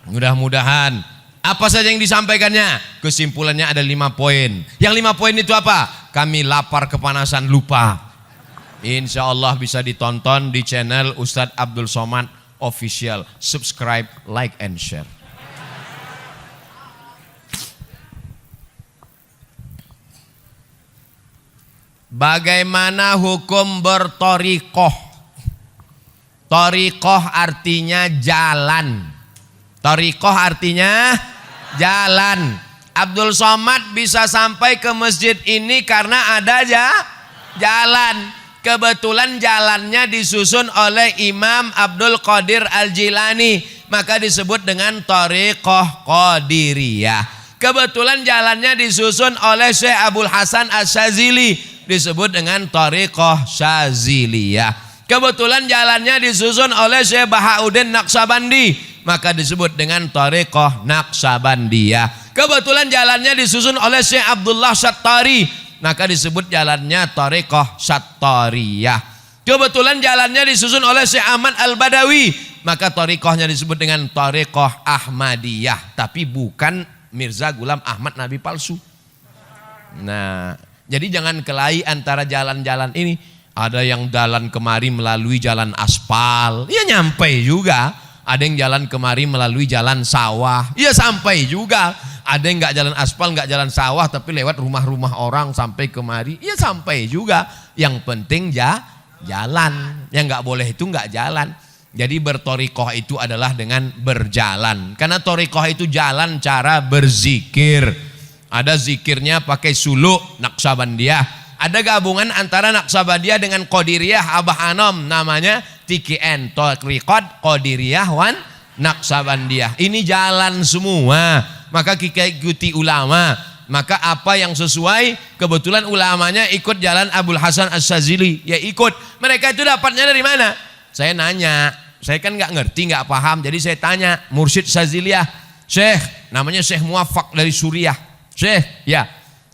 Mudah-mudahan apa saja yang disampaikannya, kesimpulannya ada 5 poin. Yang 5 poin itu apa? Kami lapar kepanasan lupa. Insya Allah bisa ditonton di channel Ustadz Abdul Somad Official. Subscribe, like, and share. Bagaimana hukum bertorikoh? Torikoh artinya jalan. Torikoh artinya jalan. Abdul Somad bisa sampai ke masjid ini karena ada jalan. Kebetulan jalannya disusun oleh Imam Abdul Qadir Al-Jilani, maka disebut dengan Torikoh Qadiriyah. Kebetulan jalannya disusun oleh Syekh Abdul Hasan Asy-Syadzili, disebut dengan Torikoh Syadziliyah. Kebetulan jalannya disusun oleh Syekh Bahauddin Naqsabandi, maka disebut dengan Torikoh Naqsabandiyah. Kebetulan jalannya disusun oleh Syekh Abdullah Syattari, maka disebut jalannya Torikoh Syattariyah. Kebetulan jalannya disusun oleh Syekh Ahmad Al-Badawi, maka torikohnya disebut dengan Torikoh Ahmadiyah. Tapi bukan Mirza Ghulam Ahmad Nabi palsu. Nah, jadi jangan kelahi antara jalan-jalan ini. Ada yang jalan kemari melalui jalan aspal, ya nyampe juga. Ada yang jalan kemari melalui jalan sawah, ya sampai juga. Ada yang nggak jalan aspal, nggak jalan sawah, tapi lewat rumah-rumah orang sampai kemari, ya sampai juga. Yang penting jalan. Yang nggak boleh itu nggak jalan. Jadi bertorikoh itu adalah dengan berjalan. Karena torikoh itu jalan cara berzikir. Ada zikirnya pakai suluk Naqsabandiyah. Ada gabungan antara Naqsabandiyah dengan Qadiriyah Abah Anom, namanya TKN, Torikot Qadiriyah wan Naqsabandiyah. Ini jalan semua. Maka kita ikuti ulama. Maka apa yang sesuai, kebetulan ulamanya ikut jalan Abdul Hasan Asy-Syadzili, ya ikut. Mereka itu dapatnya dari mana? Saya nanya, saya kan nggak ngerti, nggak paham, jadi saya tanya Mursyid Syadziliyah, Syekh, namanya Syekh Muwaffaq dari Suriah, Syekh, ya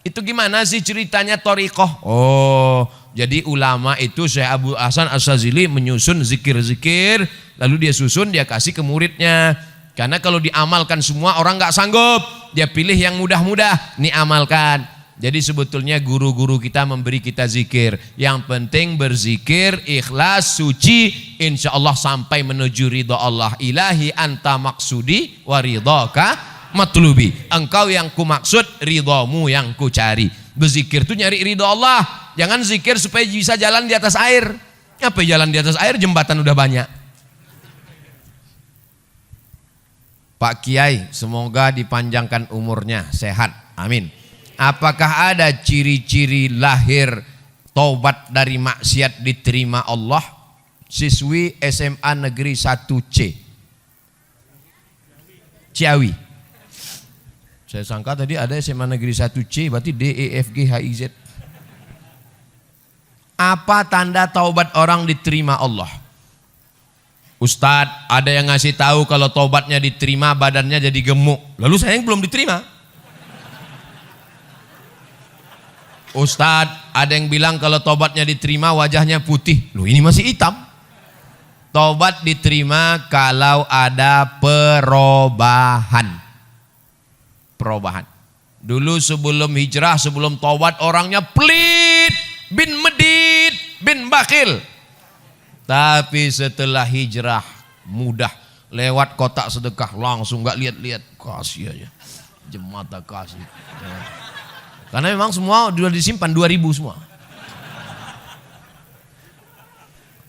itu gimana sih ceritanya torikoh? Oh, jadi ulama itu Syekh Abdul Hasan Asy-Syadzili menyusun zikir-zikir, lalu dia susun, dia kasih ke muridnya. Karena kalau diamalkan semua orang nggak sanggup, dia pilih yang mudah-mudah, nih amalkan. Jadi sebetulnya guru-guru kita memberi kita zikir. Yang penting berzikir, ikhlas, suci, insya Allah sampai menuju ridha Allah. Ilahi anta maksudi wa ridhaka matlubi. Engkau yang ku maksud, ridhamu yang ku cari. Berzikir itu nyari ridha Allah. Jangan zikir supaya bisa jalan di atas air. Apa jalan di atas air? Jembatan udah banyak. Pak Kiai, semoga dipanjangkan umurnya, sehat, amin. Apakah ada ciri-ciri lahir taubat dari maksiat diterima Allah? Siswi SMA Negeri 1C Ciawi. Saya sangka tadi ada SMA Negeri 1C, berarti D, E, F, G, H, I, Z. Apa tanda taubat orang diterima Allah? Ustadz, ada yang ngasih tahu kalau taubatnya diterima badannya jadi gemuk. Lalu saya yang belum diterima. Ustadz, ada yang bilang kalau taubatnya diterima wajahnya putih. Loh, ini masih hitam. Taubat diterima kalau ada perubahan. Perubahan. Dulu sebelum hijrah, sebelum taubat orangnya pelit, bin medit, bin bakil. Tapi setelah hijrah mudah, lewat kotak sedekah langsung nggak lihat-lihat, kasih aja, jemata kasih. Karena memang semua sudah disimpan 2000 semua.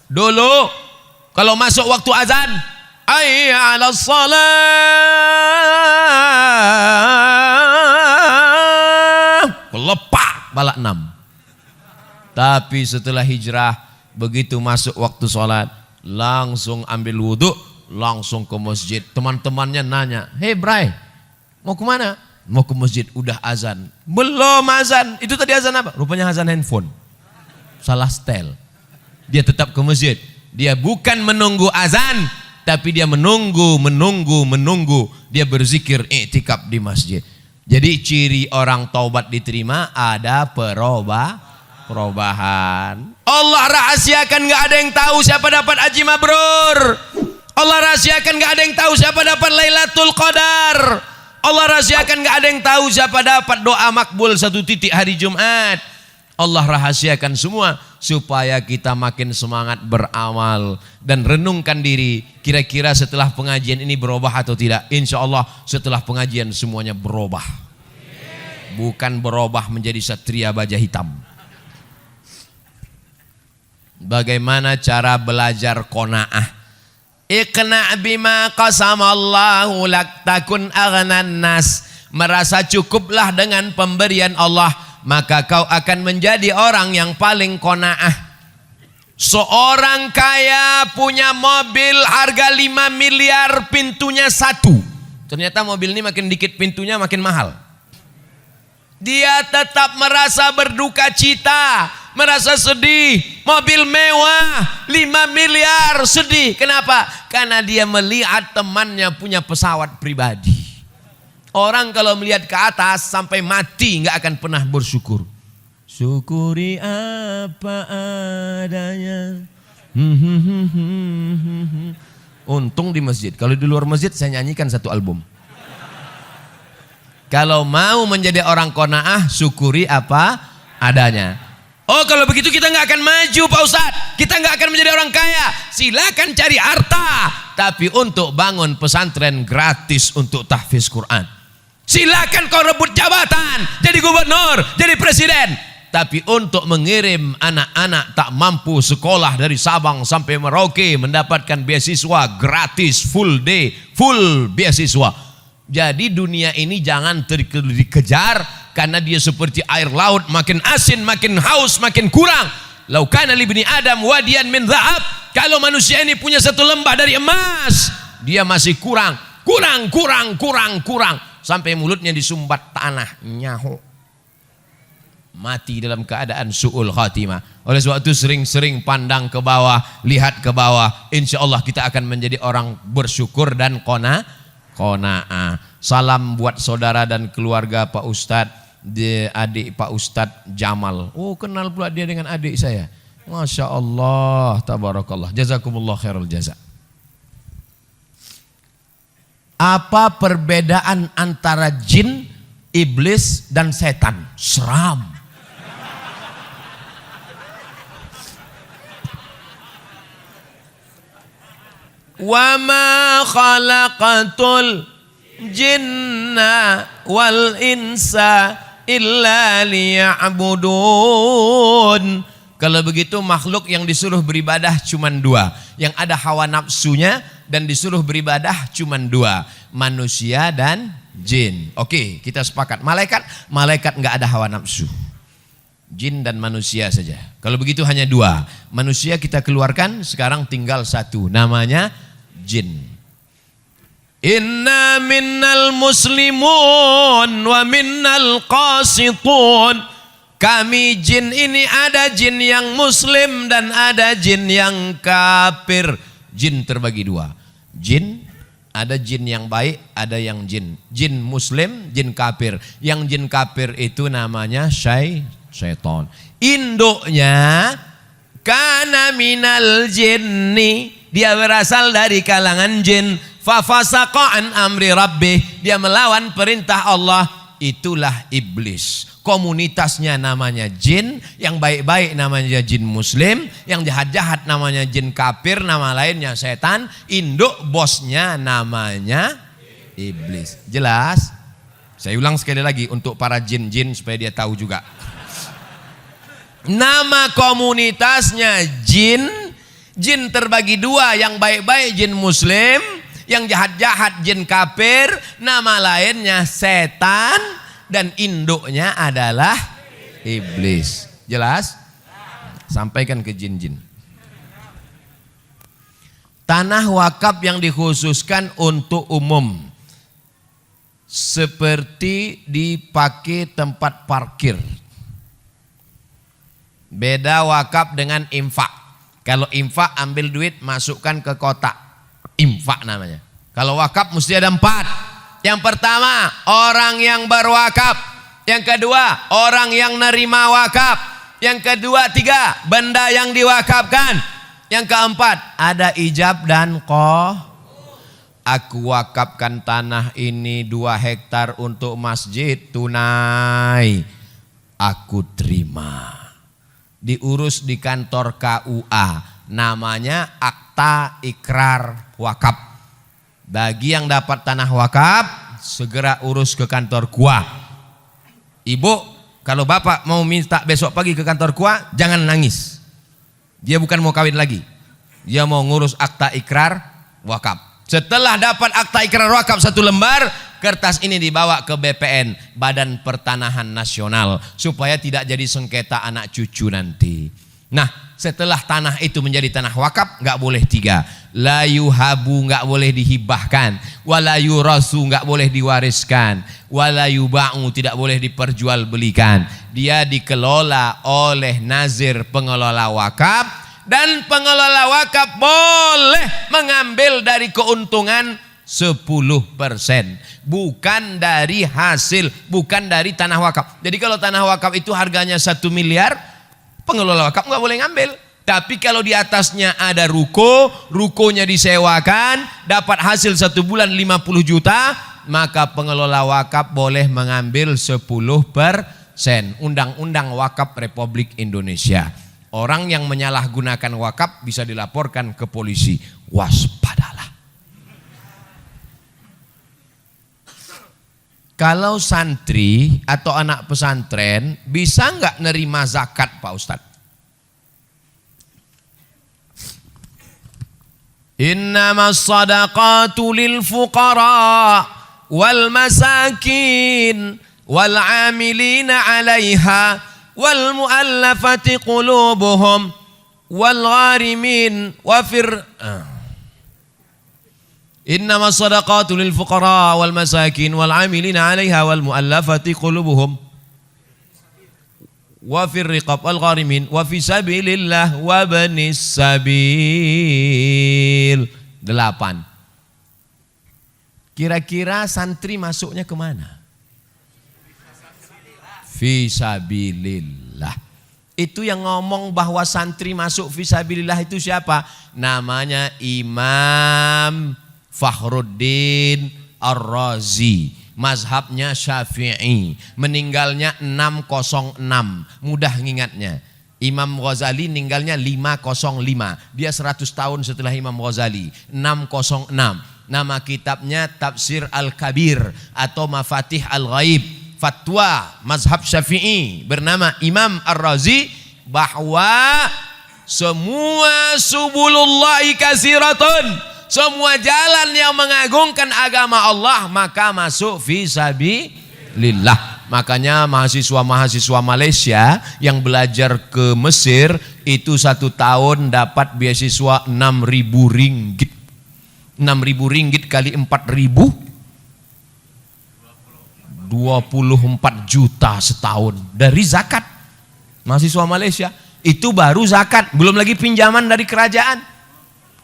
Dulu kalau masuk waktu azan, hayya 'alas shalah, lepak balak 6. Tapi setelah hijrah, begitu masuk waktu sholat, langsung ambil wudhu, langsung ke masjid. Teman-temannya nanya, "Hei Bray, mau kemana?" "Mau ke masjid." "Udah azan." "Belum azan." "Itu tadi azan apa?" Rupanya azan handphone, salah setel. Dia tetap ke masjid. Dia bukan menunggu azan, tapi dia menunggu. Dia berzikir, iktikaf di masjid. Jadi ciri orang taubat diterima ada perubahan. perubahan. Allah rahasiakan, nggak ada yang tahu siapa dapat haji mabrur. Allah rahasiakan, nggak ada yang tahu siapa dapat Lailatul Qadar. Allah rahasiakan, nggak ada yang tahu siapa dapat doa makbul 1 titik hari Jumat. Allah rahasiakan semua supaya kita makin semangat beramal dan renungkan diri, kira-kira setelah pengajian ini berubah atau tidak. Insya Allah setelah pengajian semuanya berubah, bukan berubah menjadi satria baja hitam. Bagaimana cara belajar qanaah? Iqna' bima qasamallahu lak takun aghnan nas. Merasa cukuplah dengan pemberian Allah, maka kau akan menjadi orang yang paling qanaah. Seorang kaya punya mobil harga 5 miliar, pintunya 1. Ternyata mobil ini makin dikit pintunya makin mahal. Dia tetap merasa berduka cita, merasa sedih. Mobil mewah 5 miliar, sedih. Kenapa? Karena dia melihat temannya punya pesawat pribadi. Orang kalau melihat ke atas sampai mati nggak akan pernah bersyukur. Syukuri apa adanya. Untung di masjid. Kalau di luar masjid saya nyanyikan 1 album. Kalau mau menjadi orang qanaah, syukuri apa adanya. Oh, kalau begitu kita nggak akan maju, Pak Ustadz. Kita nggak akan menjadi orang kaya. Silakan cari harta, tapi untuk bangun pesantren gratis untuk tahfiz Quran. Silakan kau rebut jabatan, jadi gubernur, jadi presiden. Tapi untuk mengirim anak-anak tak mampu sekolah dari Sabang sampai Merauke mendapatkan beasiswa gratis, full day, full beasiswa. Jadi dunia ini jangan dikejar karena dia seperti air laut, makin asin, makin haus, makin kurang. Lau kana li bani Adam wadiyan min dhahab. Kalau manusia ini punya 1 lembah dari emas, dia masih kurang. Sampai mulutnya disumbat tanah, nyaho. Mati dalam keadaan su'ul khatimah. Oleh sebab itu sering-sering pandang ke bawah, lihat ke bawah. Insya Allah kita akan menjadi orang bersyukur dan qanaah. Salam buat saudara dan keluarga Pak Ustadz, adik Pak Ustadz Jamal. Oh, kenal pula dia dengan adik saya. Masya Allah, tabarakallah. Jazakumullah khairul jaza. Apa perbedaan antara jin, iblis dan setan? Seram. Wa ma khalaqatul jinna wal insa illa liya'budun. Kalau begitu makhluk yang disuruh beribadah cuma 2, yang ada hawa nafsunya dan disuruh beribadah cuma 2, manusia dan jin. Oke, kita sepakat. Malaikat nggak ada hawa nafsu. Jin dan manusia saja. Kalau begitu hanya 2. Manusia kita keluarkan, sekarang tinggal 1, namanya jin. Inna minnal muslimun wa minnal qasitun. Kami jin ini ada jin yang muslim dan ada jin yang kafir. Jin terbagi 2. Jin, ada jin yang baik, ada yang jin. Jin muslim, jin kafir. Yang jin kafir itu namanya syaitan. Induknya kana minal jinni, dia berasal dari kalangan jin. Fafasaqa an amri rabbih, dia melawan perintah Allah. Itulah iblis. Komunitasnya namanya jin, yang baik-baik namanya jin muslim, yang jahat-jahat namanya jin kafir, nama lainnya setan. Induk bosnya namanya iblis. Jelas? Saya ulang sekali lagi untuk para jin-jin supaya dia tahu juga. Nama komunitasnya jin. Jin terbagi 2, yang baik-baik jin muslim, yang jahat-jahat jin kafir, nama lainnya setan, dan induknya adalah iblis. Jelas? Sampaikan ke jin-jin. Tanah wakaf yang dikhususkan untuk umum, seperti dipakai tempat parkir. Beda wakaf dengan infak. Kalau infak ambil duit masukkan ke kotak, infak namanya. Kalau wakaf mesti ada 4. Yang pertama orang yang berwakaf, yang kedua orang yang nerima wakaf, Yang kedua, 3, benda yang diwakafkan. Yang keempat, ada ijab dan aku wakafkan tanah ini 2 hektar untuk masjid tunai. Aku terima. Diurus di kantor KUA. Namanya akta ikrar wakaf. Bagi yang dapat tanah wakaf, segera urus ke kantor KUA. Ibu, kalau bapak mau minta besok pagi ke kantor KUA, jangan nangis. Dia bukan mau kawin lagi. Dia mau ngurus akta ikrar wakaf. Setelah dapat akta ikrar wakaf 1 lembar, kertas ini dibawa ke BPN, Badan Pertanahan Nasional, supaya tidak jadi sengketa anak cucu nanti. Nah, setelah tanah itu menjadi tanah wakaf, nggak boleh 3. La yuhabu, nggak boleh dihibahkan. Wala yurasu, nggak boleh diwariskan. Wala yuba'u, tidak boleh diperjualbelikan. Dia dikelola oleh nazir pengelola wakaf, dan pengelola wakaf boleh mengambil dari keuntungan 10%, bukan dari hasil, bukan dari tanah wakaf. Jadi kalau tanah wakaf itu harganya 1 miliar, pengelola wakaf nggak boleh ngambil. Tapi kalau di atasnya ada rukonya disewakan, dapat hasil 1 bulan 50 juta, maka pengelola wakaf boleh mengambil 10%. Undang-Undang Wakaf Republik Indonesia. Orang yang menyalahgunakan wakaf bisa dilaporkan ke polisi. Waspadalah. Kalau santri atau anak pesantren bisa nggak nerima zakat, Pak Ustadz? Innamas sadaqatu lil fuqara wal masakin wal amilina 'alaiha wal mu'allafati qulubuhum wal gharimin wa Innamas sadaqatu lil fuqara wal masakin wal 'amilina 'alaiha wal mu'allafati qulubuhum wa fir riqab wal gharimin wa fi sabilillah wa banis sabil. 8. Kira-kira santri masuknya kemana? Fisabilillah. Itu yang ngomong bahwa santri masuk fisabilillah itu siapa? Namanya Imam Fakhruddin Ar-Razi. Mazhabnya Syafi'i, meninggalnya 606, mudah ngingatnya. Imam Ghazali meninggalnya 505, dia 100 tahun setelah Imam Ghazali. 606, nama kitabnya Tafsir Al-Kabir atau Mafatih Al-Ghaib. Fatwa mazhab Syafi'i bernama Imam Ar-Razi bahwa semua subulullahi kasiratun, semua jalan yang mengagungkan agama Allah maka masuk fisabilillah. Makanya mahasiswa-mahasiswa Malaysia yang belajar ke Mesir itu 1 tahun dapat beasiswa 6.000 ringgit. 6.000 ringgit kali 4.000, 24 juta setahun dari zakat. Mahasiswa Malaysia itu baru zakat, belum lagi pinjaman dari kerajaan.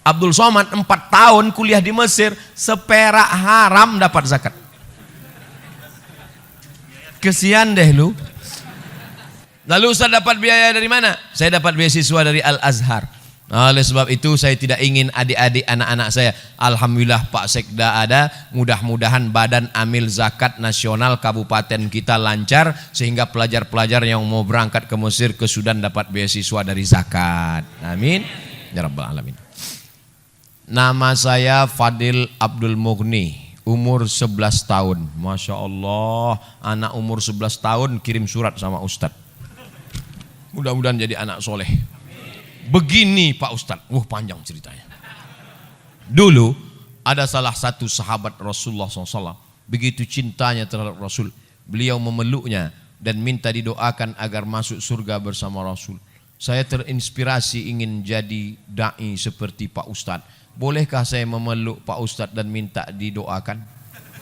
Abdul Somad 4 tahun kuliah di Mesir, seperak haram dapat zakat. Kesian deh lu. Lalu Ustaz dapat biaya dari mana? Saya dapat beasiswa dari Al-Azhar. Oleh sebab itu saya tidak ingin adik-adik anak-anak saya, alhamdulillah Pak Sekda ada, mudah-mudahan Badan Amil Zakat Nasional Kabupaten kita lancar sehingga pelajar-pelajar yang mau berangkat ke Mesir, ke Sudan dapat beasiswa dari zakat. Amin ya rabbal alamin. Nama saya Fadil Abdul Mughni, umur 11 tahun. Masya Allah, anak umur 11 tahun kirim surat sama Ustadz. Mudah-mudahan jadi anak soleh. Begini Pak Ustadz, panjang ceritanya. Dulu ada salah satu sahabat Rasulullah SAW, begitu cintanya terhadap Rasul, beliau memeluknya dan minta didoakan agar masuk surga bersama Rasul. Saya terinspirasi ingin jadi da'i seperti Pak Ustadz. Bolehkah saya memeluk Pak Ustadz dan minta didoakan?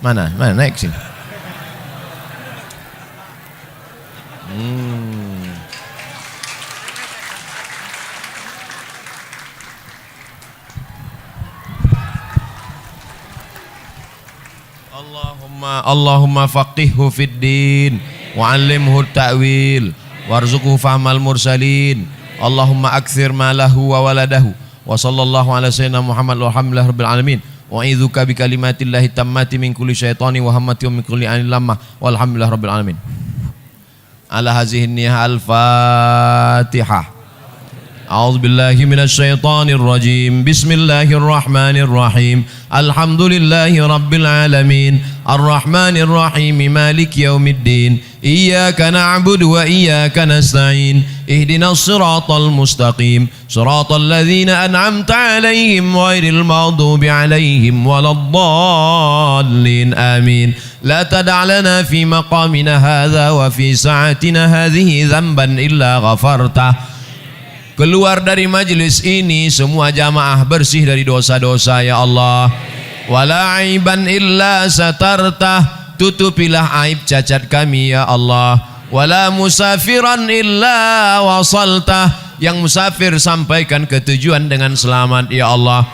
Mana naik sini. Allahumma faqihhu fid din wa 'allimhu ta'wil warzuqhu fahmal mursalin. Allahumma akthir malahu wa waladahu wa sallallahu ala sayyidina Muhammad walhamdulillah rabbil alamin. Wa idzuka bi kalimatillahi tammati min kulli syaitani wa hammati wa min kulli anil lamah walhamdulillah rabbil alamin. Ala hazihi niyah al-Fatihah. A'udzu billahi minasy syaithanir rajim. Bismillahirrahmanir rahim. Alhamdulillahi rabbil alamin. Arrahmanir rahim. Maliki yaumiddin. Iyyaka na'budu wa iyyaka nasta'in. Ihdinas siratal mustaqim. Siratal ladzina an'amta 'alaihim ghairil maghdubi 'alaihim waladdallin. Amin. La tada' lana fi maqamina hadza wa fi sa'atina hadhihi dzamban illa ghafartah. Keluar dari majlis ini semua jamaah bersih dari dosa-dosa ya Allah. Wala aiban illa satartah, tutupilah aib cacat kami ya Allah. Wala musafiran illa wasaltah, yang musafir sampaikan ke tujuan dengan selamat ya Allah.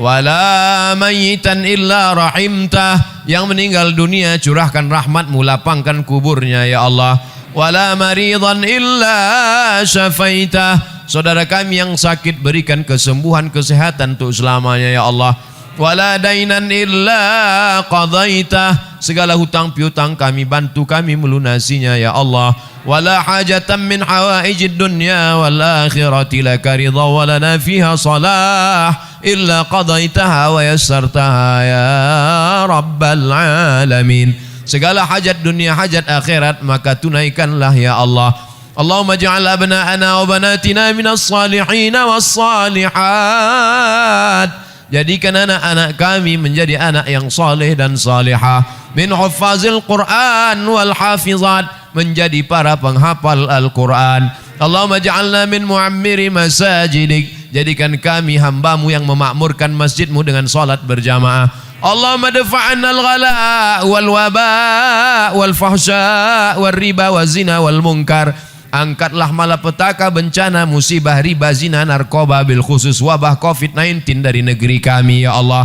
Wala mayyitan illa rahimtah, yang meninggal dunia curahkan rahmatmu, lapangkan kuburnya ya Allah. Wala maridan illa syafaitah, saudara kami yang sakit berikan kesembuhan kesehatan untuk selamanya ya Allah. Wala dainan illa qadaitah, segala hutang piutang kami bantu kami melunasinya ya Allah. Wala hajatan min hawaijid dunya wal akhirati laka ridha wa lana fiha salah illa qadaitaha wa yassartaha ya rabbal alamin. Segala hajat dunia hajat akhirat maka tunaikanlah ya Allah. Allahumma ja'al abna'ana wa banatina minas salihin was salihat. Jadikan anak-anak kami menjadi anak yang saleh dan salihah. Min huffazil Qur'an wal hafizat, menjadi para penghafal Al-Quran. Allahumma ja'alna min mu'ammiri masajidik, jadikan kami hambamu yang memakmurkan masjidmu dengan salat berjamaah. Allahumma dafa'anna al-ghala wal waba wal fahsya wal riba wal zina wal munkar. Angkatlah malapetaka, bencana, musibah, riba, zina, narkoba, bil khusus wabah COVID-19 dari negeri kami ya Allah.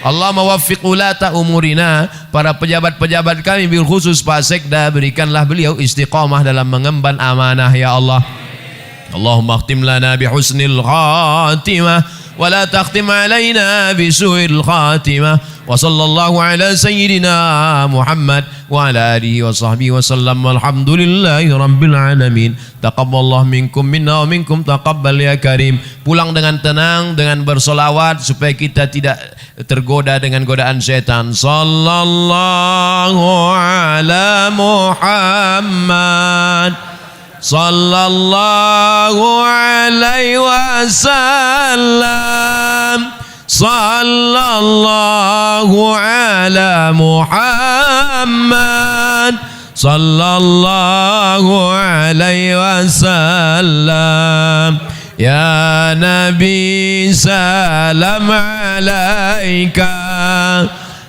Allahumma waffiq ulata umurina, para pejabat-pejabat kami bil khusus Pak Sekda, berikanlah beliau istiqamah dalam mengemban amanah ya Allah. Allahumma khtim lana bi husnil khatimah wa la takhtim alaina bi su'il khatimah. Wa sallallahu ala sayyidina Muhammad wa ala alihi wa sahbihi wa sallam. Walhamdulillahi rabbil alamin. Taqabbalallahu minkum minna wa minkum taqabbal ya karim. Pulang dengan tenang, dengan bersolawat supaya kita tidak tergoda dengan godaan setan. Sallallahu ala Muhammad sallallahu alaihi wasallam. Sallallahu ala Muhammad sallallahu alaihi wasallam. Ya Nabi salam alaika,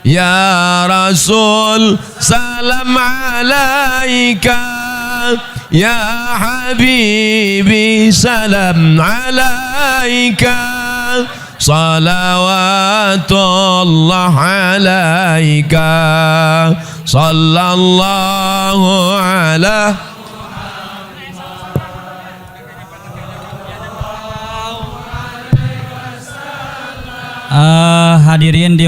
ya Rasul salam alaika, ya Habibi salam alaika. Salawatullah alaika, sallallahu ala. Hadirin di